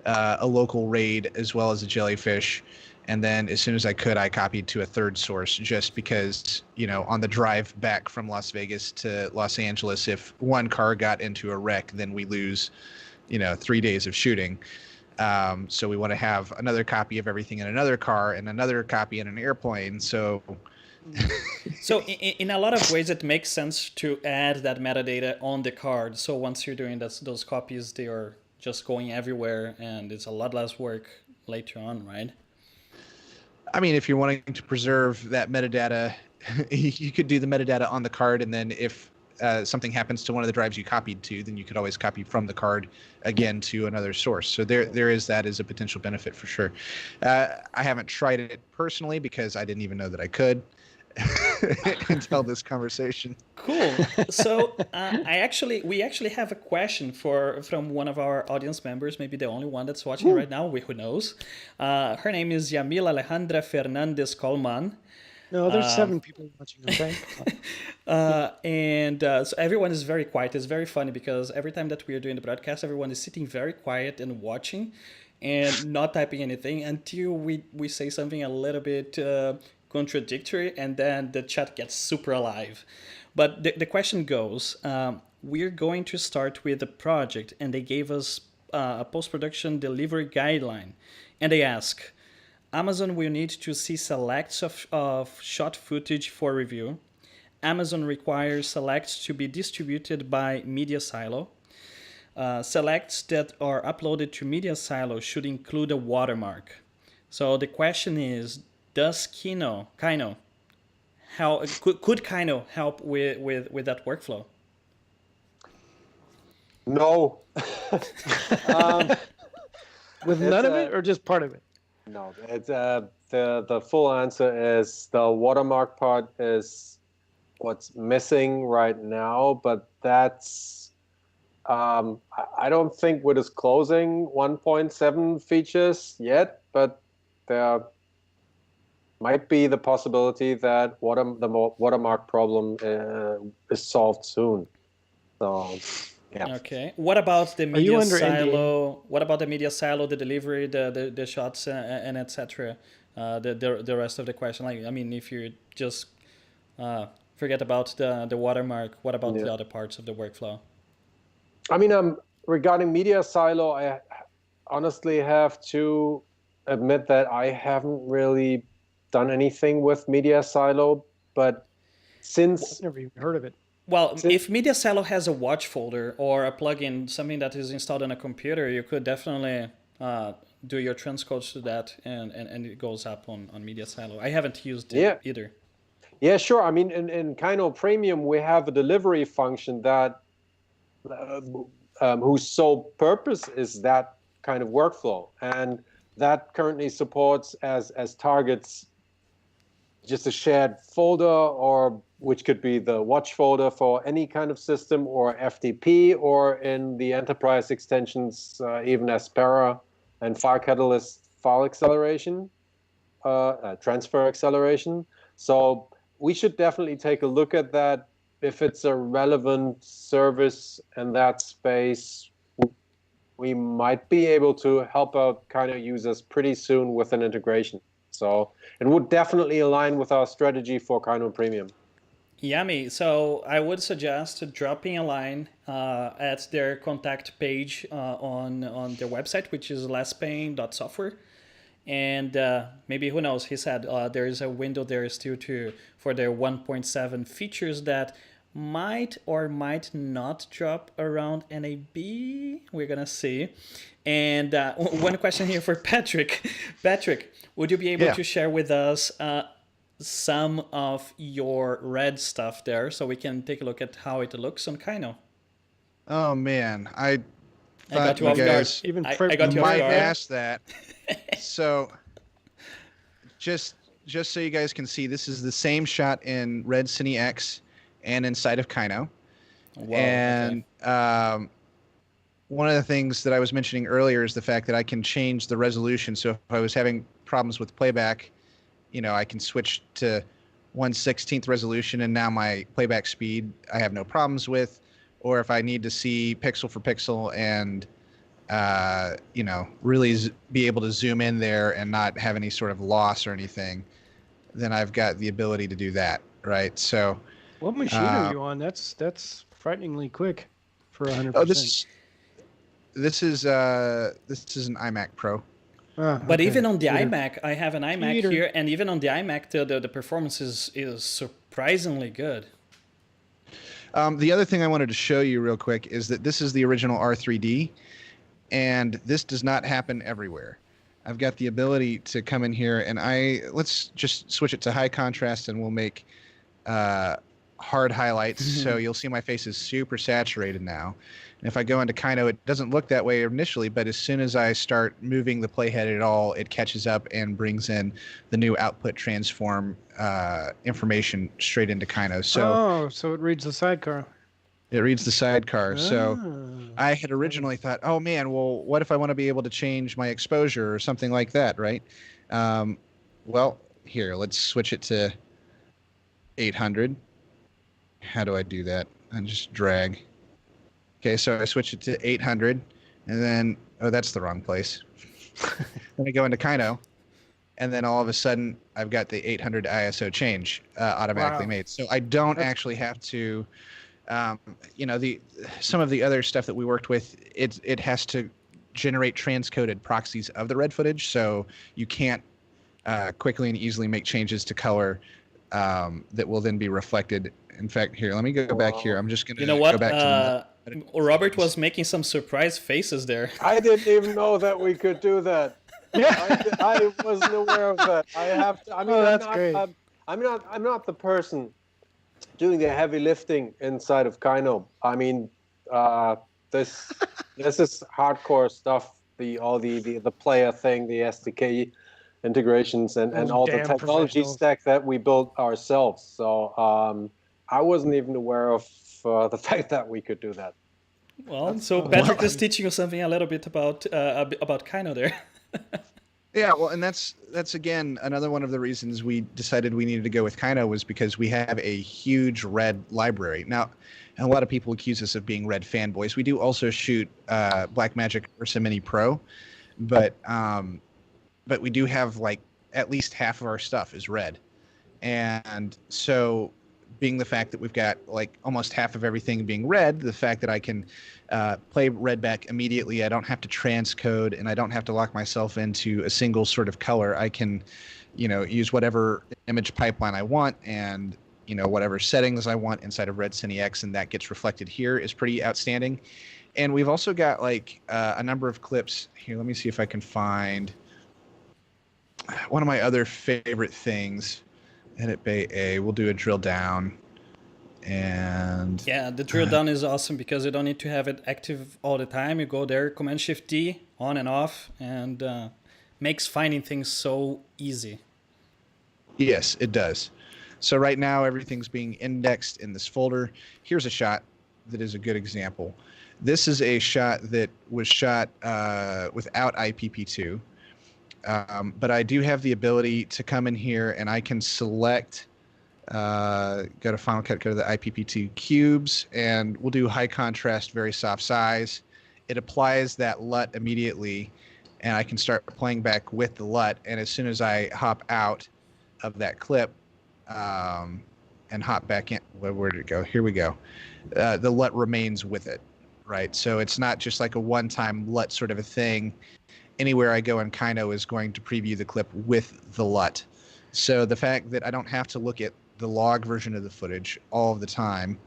a local raid as well as a jellyfish. And then as soon as I could, I copied to a third source just because, on the drive back from Las Vegas to Los Angeles, if one car got into a wreck, then we lose, 3 days of shooting. So we want to have another copy of everything in another car and another copy in an airplane. So So in a lot of ways, it makes sense to add that metadata on the card. So once you're doing those copies, they are just going everywhere, and it's a lot less work later on, right? I mean, if you're wanting to preserve that metadata, you could do the metadata on the card, and then if something happens to one of the drives you copied to, then you could always copy from the card again to another source. So there is that as a potential benefit for sure. I haven't tried it personally because I didn't even know that I could until this conversation. Cool. So we actually have a question from one of our audience members, maybe the only one that's watching right now. Who knows? Her name is Yamila Alejandra Fernandez Colman. No, there's 7 people watching. Okay. So everyone is very quiet. It's very funny because every time that we are doing the broadcast, everyone is sitting very quiet and watching and not typing anything until we say something a little bit contradictory, and then the chat gets super alive. But the question goes, we're going to start with a project, and they gave us a post-production delivery guideline. And they ask, Amazon will need to see selects of shot footage for review. Amazon requires selects to be distributed by Media Silo. Selects that are uploaded to Media Silo should include a watermark. So the question is, does KYNO how could KYNO help with that workflow? No. With none of it, or just part of it? No. It's the full answer is the watermark part is what's missing right now, but that's I don't think we're disclosing 1.7 features yet, but there might be the possibility that the watermark problem is solved soon. So, yeah. Okay. What about the Are you Media under Silo? What about the Media Silo, the delivery, the shots, and etc. The rest of the question. Like, I mean, if you just forget about the watermark, what about the other parts of the workflow? I mean, regarding Media Silo, I honestly have to admit that I haven't really done anything with Media Silo, but since I've never even heard of it. Well, if Media Silo has a watch folder or a plugin, something that is installed on a computer, you could definitely do your transcodes to that, and it goes up on Media Silo. I haven't used it either. Yeah, sure. I mean, in KYNO Premium, we have a delivery function that whose sole purpose is that kind of workflow, and that currently supports as targets just a shared folder, or which could be the watch folder for any kind of system, or FTP, or in the enterprise extensions, even Aspera and File Catalyst file acceleration, transfer acceleration. So we should definitely take a look at that. If it's a relevant service in that space, we might be able to help out KYNO users pretty soon with an integration. So it would definitely align with our strategy for KYNO Premium. Yummy. So I would suggest dropping a line at their contact page on their website, which is lesspain.software. And maybe, who knows, he said there is a window there still for their 1.7 features that might or might not drop around NAB. We're going to see. And one question here for Patrick. Patrick, would you be able to share with us some of your red stuff there so we can take a look at how it looks on KYNO? Oh man, I I got thought you you off guard. guys Even I got you off might guard. ask that. So just so you guys can see, this is the same shot in Red Cine X and inside of KYNO. Wow. And one of the things that I was mentioning earlier is the fact that I can change the resolution. So if I was having problems with playback, I can switch to 1/16 resolution, and now my playback speed I have no problems with. Or if I need to see pixel for pixel and really be able to zoom in there and not have any sort of loss or anything, then I've got the ability to do that, right? So, What machine are you on? That's frighteningly quick for 100%. oh, this is an iMac Pro. But okay. even on the Cheater. iMac, I have an iMac Cheater. here, and even on the iMac, the performance is surprisingly good. The other thing I wanted to show you real quick is that this is the original R3D, and this does not happen everywhere. I've got the ability to come in here, and let's just switch it to high contrast, and we'll make hard highlights. So you'll see my face is super saturated now. And if I go into KYNO, it doesn't look that way initially, but as soon as I start moving the playhead at all, it catches up and brings in the new output transform information straight into KYNO. So it reads the sidecar. It reads the sidecar. So Ah. I had originally thought, oh man, well, what if I want to be able to change my exposure or something like that, right? Well, here, let's switch it to 800. How do I do that? I just drag. Okay, so I switch it to 800, and then, oh, that's the wrong place. Then I go into KYNO, and then all of a sudden, I've got the 800 ISO change automatically made. So I don't actually have to, some of the other stuff that we worked with, it has to generate transcoded proxies of the red footage, so you can't quickly and easily make changes to color that will then be reflected. In fact, here, let me go back here. I'm just going to go back to Robert was making some surprise faces there. I didn't even know that we could do that. Yeah. I wasn't aware of that. I have to. I mean, that's great. I'm not the person doing the heavy lifting inside of KYNO. I mean, this is hardcore stuff. All the player thing, the SDK integrations, and all the damn technology professionals. stack that we built ourselves. So I wasn't even aware of the fact that we could do that. Well, so Patrick is teaching you something a little bit about KYNO there. Yeah, well, and that's again another one of the reasons we decided we needed to go with KYNO was because we have a huge red library. Now, a lot of people accuse us of being red fanboys. We do also shoot Blackmagic Ursa Mini Pro, but we do have like at least half of our stuff is red, and so being the fact that we've got like almost half of everything being red, the fact that I can play red back immediately, I don't have to transcode and I don't have to lock myself into a single sort of color. I can, use whatever image pipeline I want and, whatever settings I want inside of Red Cine X, and that gets reflected here is pretty outstanding. And we've also got like a number of clips here. Let me see if I can find one of my other favorite things. Edit Bay A. We'll do a drill down. And yeah, the drill down is awesome because you don't need to have it active all the time. You go there, Command Shift D, on and off, and makes finding things so easy. Yes, it does. So right now everything's being indexed in this folder. Here's a shot that is a good example. This is a shot that was shot without IPP2. But I do have the ability to come in here and I can select, go to Final Cut, go to the IPP2 cubes, and we'll do high contrast, very soft size. It applies that LUT immediately, and I can start playing back with the LUT. And as soon as I hop out of that clip and hop back in, where did it go? Here we go. The LUT remains with it, right? So it's not just like a one-time LUT sort of a thing. Anywhere I go in KYNO is going to preview the clip with the LUT. So the fact that I don't have to look at the log version of the footage all of the time,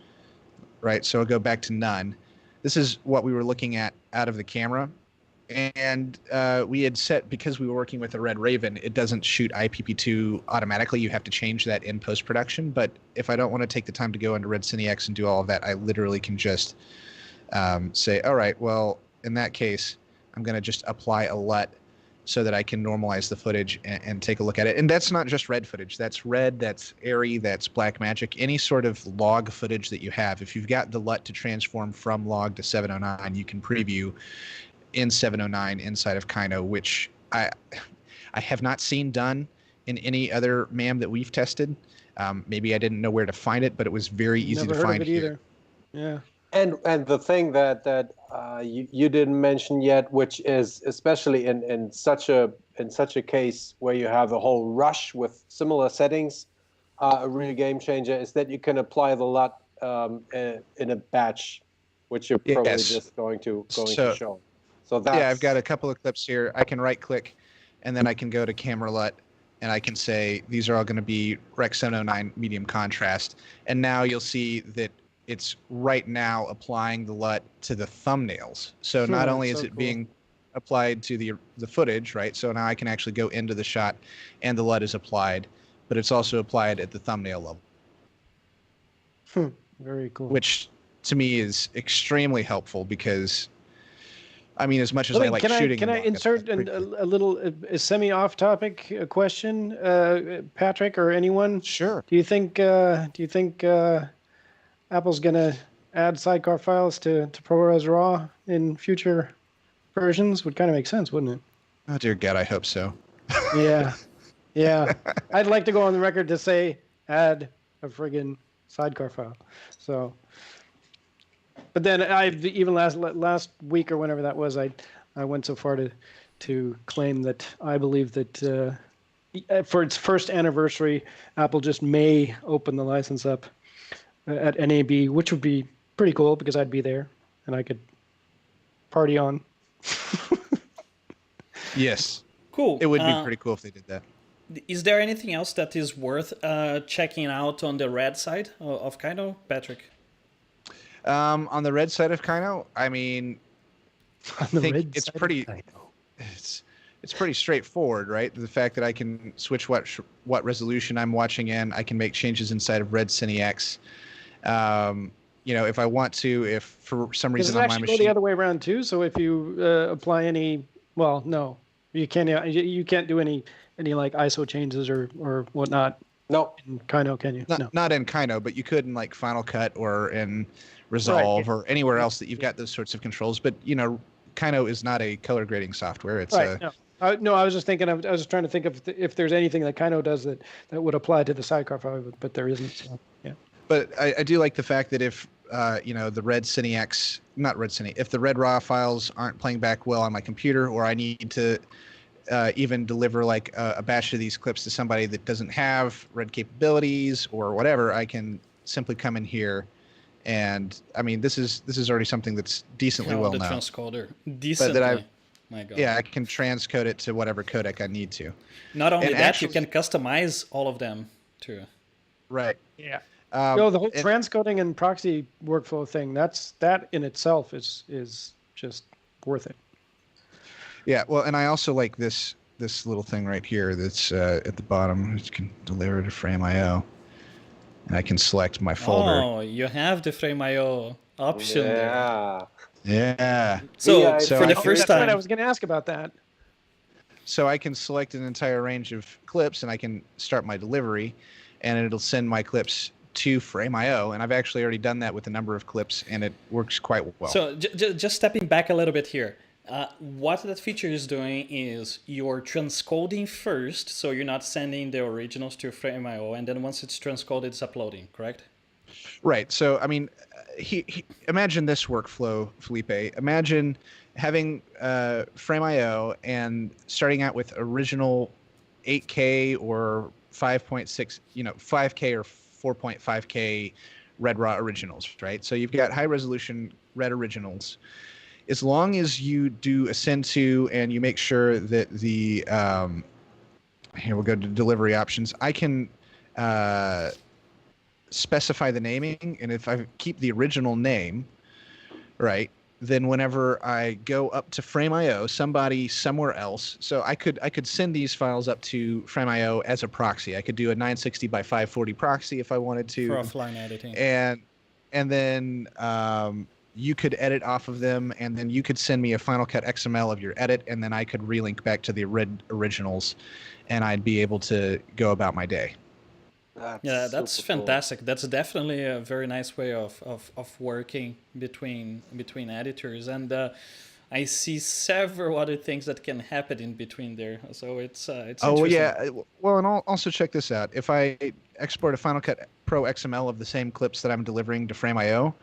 right? So I'll go back to none. This is what we were looking at out of the camera. And we had set, because we were working with a Red Raven, it doesn't shoot IPP2 automatically. You have to change that in post-production. But if I don't want to take the time to go into Red Cine X and do all of that, I literally can just say, all right, well, in that case, I'm going to just apply a LUT so that I can normalize the footage and take a look at it. And that's not just red footage. That's red, that's airy, that's black magic, any sort of log footage that you have. If you've got the LUT to transform from log to 709, you can preview in 709 inside of KYNO, which I have not seen done in any other MAM that we've tested. Maybe I didn't know where to find it, but it was very easy Never to heard find of it here. either. Yeah. And the thing that you didn't mention yet, which is especially in such a case where you have a whole rush with similar settings, a real game changer is that you can apply the LUT in a batch, which you're probably Yes. just going to So- show. So that's, Yeah, I've got a couple of clips here. I can right click and then I can go to camera LUT and I can say these are all going to be Rec 709 medium contrast. And now you'll see that it's right now applying the LUT to the thumbnails. So not only is so it cool. being applied to the footage, right? So now I can actually go into the shot and the LUT is applied, but it's also applied at the thumbnail level, Very cool. which to me is extremely helpul because I mean, as much as I like shooting. Can I insert a little semi-off topic question, Patrick or anyone? Sure. Do you think Apple's gonna add sidecar files to ProRes RAW in future versions? Would kind of make sense, wouldn't it? Oh dear God, I hope so. Yeah, yeah. I'd like to go on the record to say add a friggin' sidecar file. So. But then even last week or whenever that was, I went so far to claim that I believe that for its first anniversary, Apple just may open the license up at NAB, which would be pretty cool because I'd be there and I could party on. Yes. Cool. It would be pretty cool if they did that. Is there anything else that is worth checking out on the red side of KYNO, Patrick? On the red side of KYNO, I mean, I think it's pretty. It's pretty straightforward, right? The fact that I can switch what resolution I'm watching in, I can make changes inside of Red CineX. You know, if I want to, if for some reason on my actually machine, go the other way around too. So if you apply any, well, no, you can't. You can't do any like ISO changes or whatnot. no. In KYNO, can you? No. not in KYNO, but you could in like Final Cut or in Resolve or anywhere else that you've got those sorts of controls. But you know, KYNO is not a color grading software. It's right. No, I was just thinking. I was just trying to think of if there's anything that KYNO does that would apply to the sidecar file, but there isn't. So, yeah. But I do like the fact that if you know, the Red CineX, not Red Cine, if the Red RAW files aren't playing back well on my computer, or I need to even deliver like a batch of these clips to somebody that doesn't have Red capabilities or whatever, I can simply come in here. And I mean, this is already something that's decently well known. The transcoder, decently. My God. Yeah, I can transcode it to whatever codec I need to. Not only And that, actually, you can customize all of them too. Right. Yeah. The whole and- transcoding and proxy workflow thing, that in itself is just worth it. Yeah, well, and I also like this little thing right here that's at the bottom, which can deliver to Frame.io. And I can select my folder. Oh, you have the Frame.io option there. Yeah. Yeah. So, Yeah, for the I- first That's right. I time, was going to ask about that. So I can select an entire range of clips and I can start my delivery and it'll send my clips to Frame.io. And I've actually already done that with a number of clips and it works quite well. so just stepping back a little bit here. What that feature is doing is you're transcoding first, so you're not sending the originals to Frame.io, and then once it's transcoded, it's uploading, correct? Right. So, I mean, imagine this workflow, Felipe. Imagine having Frame.io and starting out with original 8K or 5.6, 5K or 4.5K Red RAW originals, right? So you've got high resolution Red originals. As long as you do a send to and you make sure that the here we'll go to delivery options. I can specify the naming, and if I keep the original name, right, then whenever I go up to Frame.io, somebody somewhere else, so I could send these files up to Frame.io as a proxy. I could do a 960 by 540 proxy if I wanted to. For offline editing. And then you could edit off of them, and then you could send me a Final Cut XML of your edit, and then I could relink back to the originals, and I'd be able to go about my day. Yeah, that's super cool. fantastic. That's definitely a very nice way of working between editors, and I see several other things that can happen in between there. So it's Oh, interesting. yeah. Well, and also check this out. If I export a Final Cut Pro XML of the same clips that I'm delivering to Frame.io,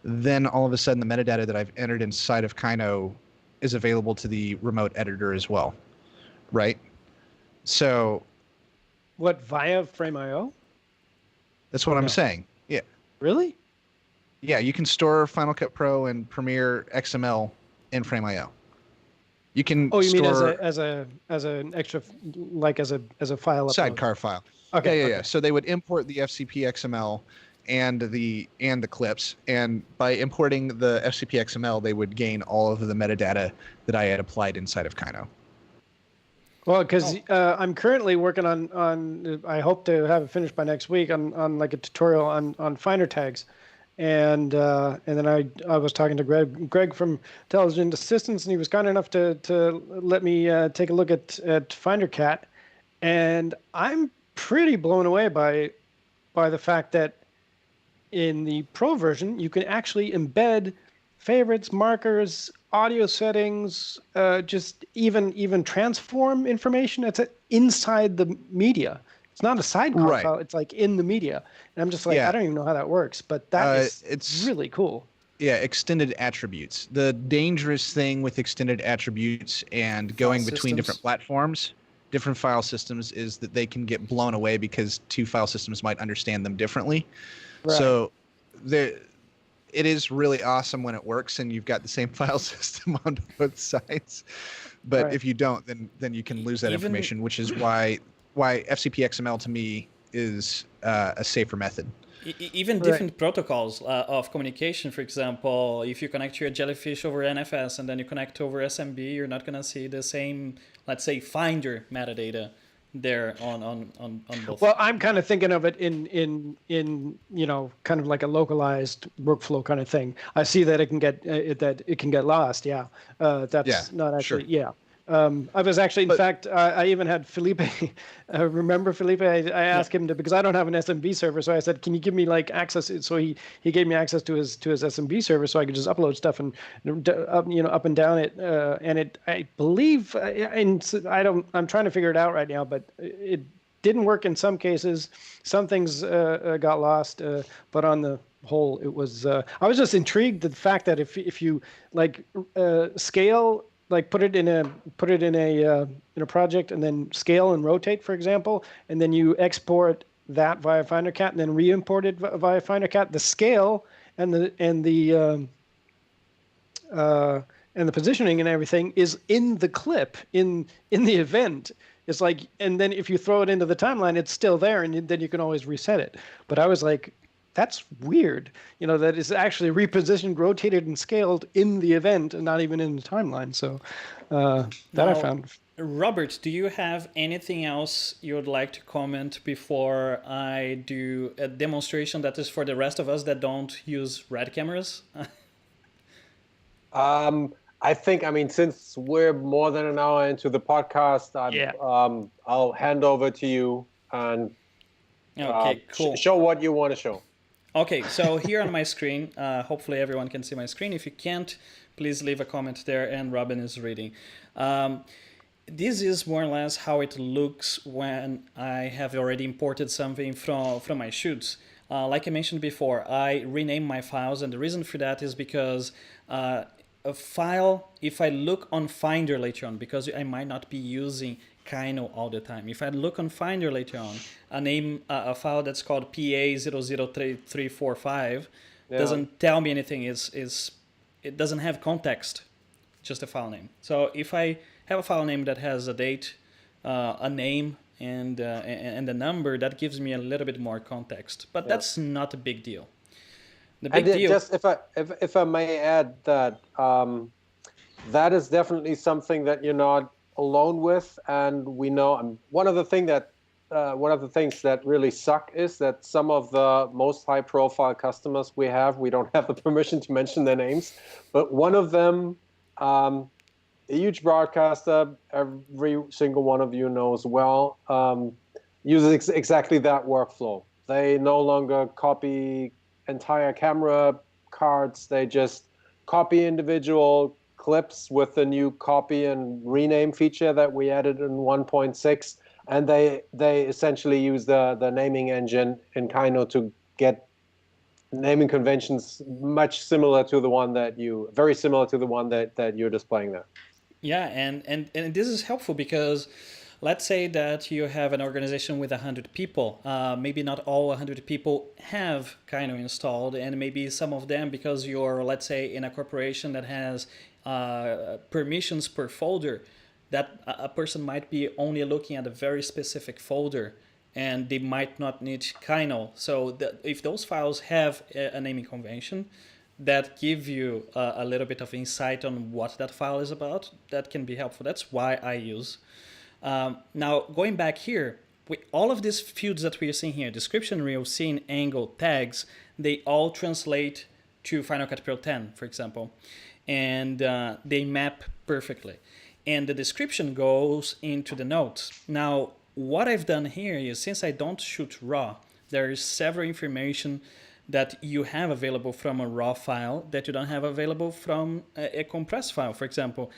then all of a sudden the metadata that I've entered inside of KYNO is available to the remote editor as well, right? So What, via Frame.io? that's what I'm No. saying. Yeah. Really? Yeah, you can store Final Cut Pro and Premiere XML in Frame.io. You can Oh, you mean store as an extra, like as a file upload? sidecar file. Okay. Yeah. Okay. So they would import the FCP XML and the clips, and by importing the FCP XML, they would gain all of the metadata that I had applied inside of KYNO. Well, because I'm currently working on I hope to have it finished by next week on like a tutorial on Finder tags, and then I was talking to Greg from Intelligent Assistance, and he was kind enough to let me take a look at Finder Cat, and I'm pretty blown away by the fact that in the Pro version you can actually embed favorites, markers, audio settings, just even transform information. It's inside the media. It's not a sidecar Right. file. It's like in the media. And I'm just like, Yeah. I don't even know how that works, but that is it's really cool. Yeah, extended attributes. The dangerous thing with extended attributes and going between systems. different platforms, different file systems, is that they can get blown away because two file systems might understand them differently. Right. So it is really awesome when it works and you've got the same file system on both sides. But Right. if you don't, then you can lose that Even- information, which is why FCP XML to me is a safer method. Even Right. different protocols of communication. For example, if you connect your Jellyfish over NFS and then you connect over SMB, you're not going to see the same, let's say, Finder metadata there on both. Well, I'm kind of thinking of it in kind of like a localized workflow kind of thing. I see that it can get lost. Yeah, that's Yeah, not sure. actually. Yeah, I was actually, in fact, I even had Felipe. Remember Felipe? I asked him to, because I don't have an SMB server, so I said, "Can you give me like access?" So he gave me access to his SMB server, so I could just upload stuff and up and down it. And I believe, and I'm trying to figure it out right now, but it didn't work in some cases. Some things got lost, but on the whole, it was. I was just intrigued at the fact that if you like scale. Like put it in a project and then scale and rotate, for example, and then you export that via Finder Cat and then re-import it via Finder Cat. The scale and the positioning and everything is in the clip in the event. It's like, and then if you throw it into the timeline, it's still there, and then you can always reset it. But I was like, that's weird, that is actually repositioned, rotated, and scaled in the event and not even in the timeline. So that I Now, found. Robert, do you have anything else you would like to comment before I do a demonstration that is for the rest of us that don't use RED cameras? I think, since we're more than an hour into the podcast, I'll hand over to you and Okay, cool. show what you want to show. Okay, so here on my screen, hopefully everyone can see my screen. If you can't, please leave a comment there, and Robin is reading. This is more or less how it looks when I have already imported something from my shoots. Like I mentioned before, I rename my files, and the reason for that is because a file, if I look on Finder later on, because I might not be using KYNO all the time. If I look on Finder later on, a file that's called PA003345 doesn't tell me anything. It doesn't have context, just a file name. So if I have a file name that has a date, a name, and a number, that gives me a little bit more context. But that's not a big deal. The big deal. Just if I may add that that is definitely something that you're not alone with, and we know. One of the things that one of the things that really suck is that some of the most high-profile customers we don't have the permission to mention their names, but one of them, a huge broadcaster, every single one of you knows well, uses exactly that workflow. They no longer copy entire camera cards. They just copy individual clips with the new copy and rename feature that we added in 1.6. And they essentially use the naming engine in KYNO to get naming conventions very similar to the one that you're displaying there. Yeah, and this is helpful because let's say that you have an organization with 100 people. Maybe not all 100 people have KYNO installed, and maybe some of them, because you're, let's say, in a corporation that has permissions per folder, that a person might be only looking at a very specific folder, and they might not need KYNO. So if those files have a naming convention, that give you a little bit of insight on what that file is about, that can be helpful. That's why I use. Now, going back here, all of these fields that we are seeing here, description, reel, scene, angle, tags, they all translate to Final Cut Pro 10, for example, and they map perfectly. And the description goes into the notes. Now, what I've done here is, since I don't shoot raw, there is several information that you have available from a raw file that you don't have available from a compressed file. For example,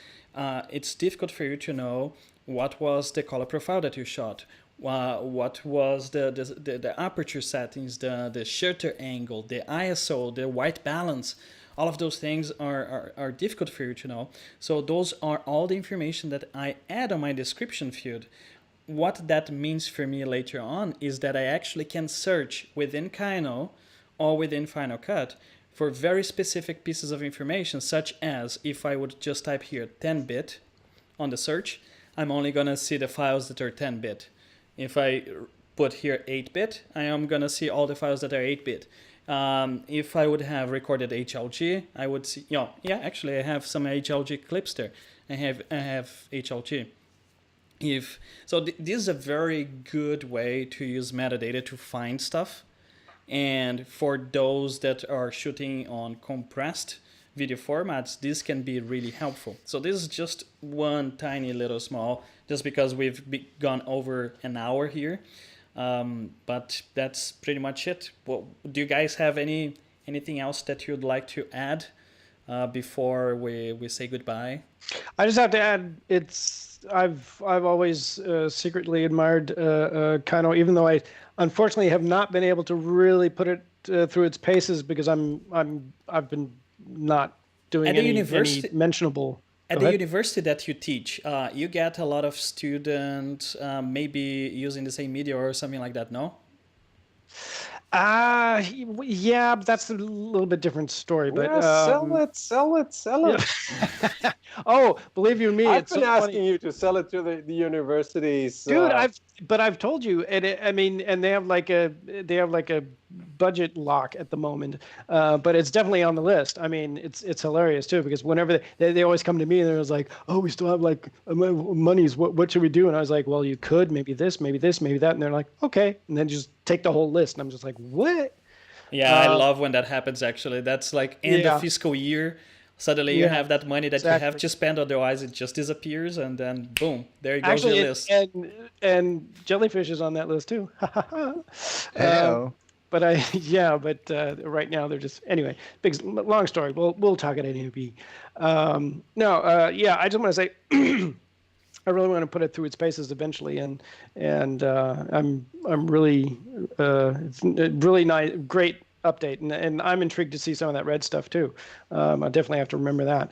it's difficult for you to know what was the color profile that you shot, what was the aperture settings, the shutter angle, the ISO, the white balance. All of those things are difficult for you to know. So those are all the information that I add on my description field. What that means for me later on is that I actually can search within KYNO or within Final Cut for very specific pieces of information, such as if I would just type here 10-bit on the search, I'm only going to see the files that are 10-bit. If I put here 8-bit, I am going to see all the files that are 8-bit. If I would have recorded HLG, I would see, actually I have some HLG clips there. I have HLG. This is a very good way to use metadata to find stuff. And for those that are shooting on compressed video formats, this can be really helpful. So this is just one tiny little small, just because we've gone over an hour here. But that's pretty much it. Well, do you guys have anything else that you'd like to add before we say goodbye? I just have to add, I've always secretly admired KYNO, even though I unfortunately have not been able to really put it through its paces because I've been not doing any mentionable. At the university that you teach, you get a lot of students maybe using the same media or something like that, no? Yeah, but that's a little bit different story. But sell it. Oh, believe you me, I've been asking you to sell it to the universities, dude. I've told you, and and they have like a budget lock at the moment, but it's definitely on the list. I mean, it's hilarious too, because whenever they always come to me and they're like, oh, we still have like monies. What should we do? And I was like, well, you could maybe this, maybe that, and they're like, okay, and then just take the whole list, and I'm just like, what? Yeah, I love when that happens. Actually, that's like end of fiscal year. Suddenly you have that money that you have to spend, otherwise it just disappears, and then boom, there goes your list. And jellyfish is on that list too. But right now they're just, anyway, long story. We'll talk at NAB. I just want to say I really want to put it through its paces eventually, and I'm really it's a really nice, great update, and I'm intrigued to see some of that red stuff too. I definitely have to remember that.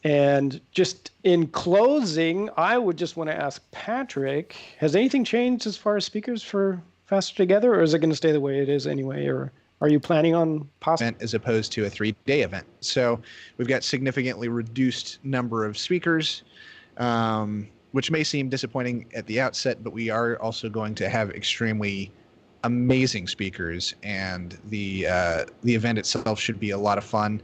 And just in closing, I would just want to ask Patrick, has anything changed as far as speakers for Faster Together, or is it going to stay the way it is anyway, or are you planning on possibly as opposed to a 3-day event? So we've got significantly reduced number of speakers, which may seem disappointing at the outset, but we are also going to have extremely amazing speakers, and the event itself should be a lot of fun.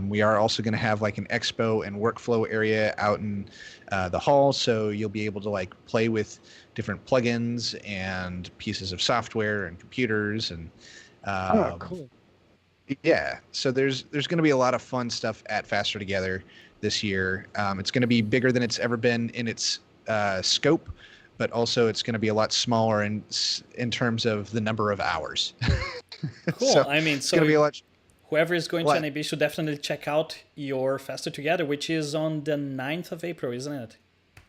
We are also going to have like an expo and workflow area out in the hall, so you'll be able to like play with different plugins and pieces of software and computers and Cool. yeah. So there's going to be a lot of fun stuff at Faster Together this year. It's going to be bigger than it's ever been in its scope, but also it's going to be a lot smaller in terms of the number of hours. Cool. So I mean, it's going to be a lot. whoever is going What? to NAB should definitely check out your Faster Together, which is on the 9th of April, isn't it?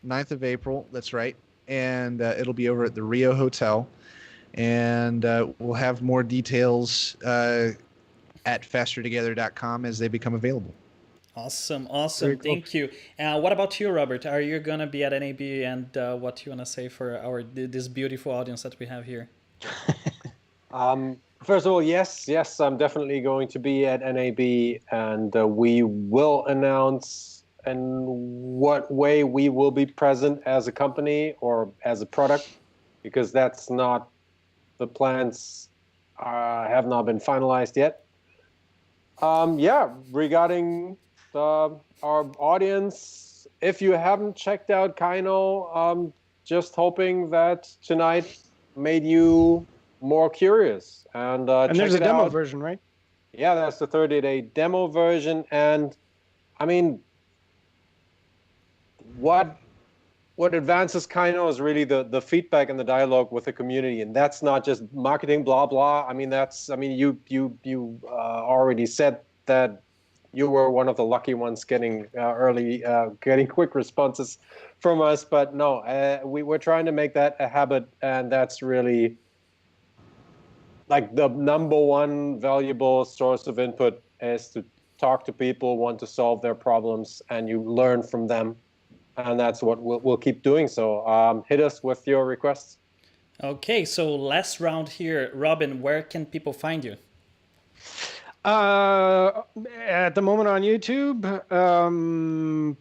9th of April. That's right. And it'll be over at the Rio Hotel. And we'll have more details at fastertogether.com as they become available. Awesome. Very cool. Thank you. What about you, Robert? Are you going to be at NAB, and what do you want to say for this beautiful audience that we have here? First of all, yes, I'm definitely going to be at NAB, and we will announce in what way we will be present as a company or as a product, because that's not, the plans have not been finalized yet. Regarding our audience, if you haven't checked out KYNO, just hoping that tonight made you more curious. And there's a check it demo out. version, right? Yeah, that's the 30-day demo version. And I mean, what advances KYNO is really the feedback and the dialogue with the community, and that's not just marketing blah blah. You already said that you were one of the lucky ones getting getting quick responses from us, but no, we're trying to make that a habit, and that's really like the number one valuable source of input, is to talk to people, want to solve their problems, and you learn from them. And that's what we'll keep doing. So hit us with your requests. Okay, so last round here. Robin, where can people find you? At the moment on YouTube,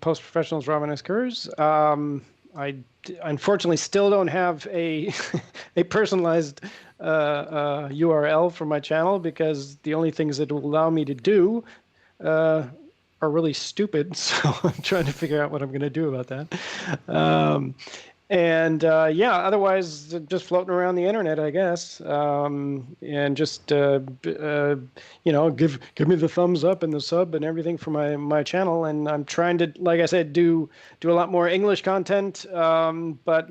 Post Professionals Robin S. Kurz. I unfortunately still don't have a a personalized URL for my channel, because the only things that will allow me to do are really stupid. So I'm trying to figure out what I'm going to do about that. Otherwise just floating around the internet, I guess. And just give me the thumbs up and the sub and everything for my channel. And I'm trying to, like I said, do a lot more English content, but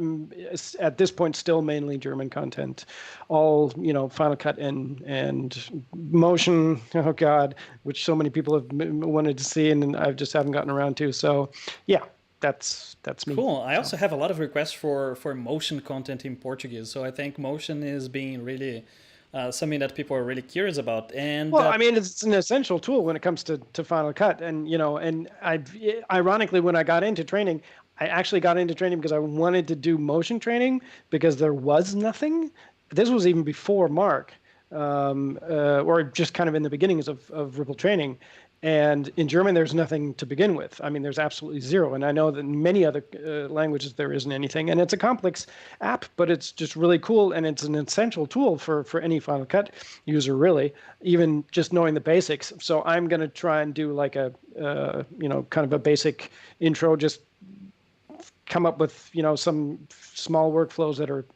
at this point still mainly German content. All Final Cut and Motion. Oh God, which so many people have wanted to see, and I just haven't gotten around to. So yeah. That's me. Cool. I also have a lot of requests for motion content in Portuguese. So I think motion is being really something that people are really curious about. And it's an essential tool when it comes to Final Cut. And ironically, when I got into training, I actually got into training because I wanted to do motion training, because there was nothing. This was even before Mark, or just kind of in the beginnings of Ripple training. And in German, there's nothing to begin with. I mean, there's absolutely zero. And I know that in many other languages, there isn't anything. And it's a complex app, but it's just really cool. And it's an essential tool for any Final Cut user, really, even just knowing the basics. So I'm going to try and do like a, kind of a basic intro, just come up with, some small workflows that are,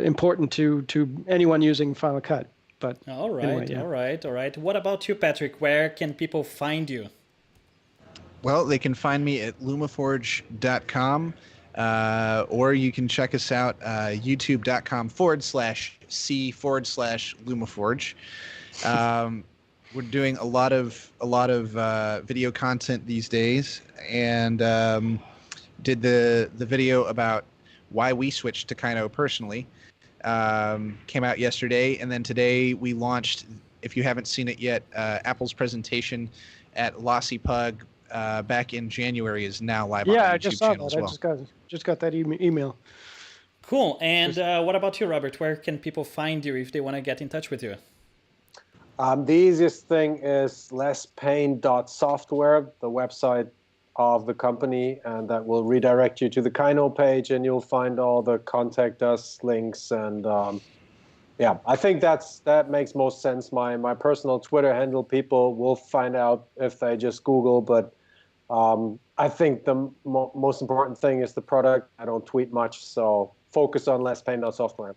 important to anyone using Final Cut. But all right, anyway, yeah. all right. What about you, Patrick? Where can people find you? Well, they can find me at lumaforge.com, or you can check us out youtube.com/c/lumaforge. We're doing a lot of video content these days, and did the video about why we switched to KYNO personally. Came out yesterday, and then today we launched, if you haven't seen it yet, Apple's presentation at Lossy Pug back in January is now live on our YouTube channel as well. I just got that email. Cool. And what about you, Robert? Where can people find you if they want to get in touch with you? The easiest thing is lesspain.software. The website of the company, and that will redirect you to the KYNO page, and you'll find all the contact us links. And yeah, I think that makes most sense. My personal Twitter handle, people will find out if they just Google, but I think the most important thing is the product. I don't tweet much, so focus on lesspain.software.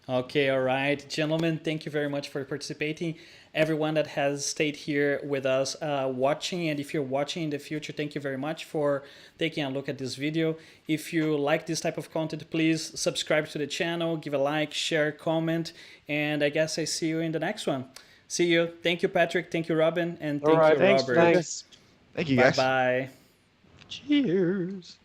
Okay, all right. Gentlemen, thank you very much for participating. Everyone that has stayed here with us watching, and if you're watching in the future, thank you very much for taking a look at this video. If you like this type of content, please subscribe to the channel, give a like, share, comment, and I guess I see you in the next one. See you. Thank you, Patrick. Thank you, Robin. And thank you, Thanks, Robert. Fergus. Thank you, guys. Bye-bye. Cheers.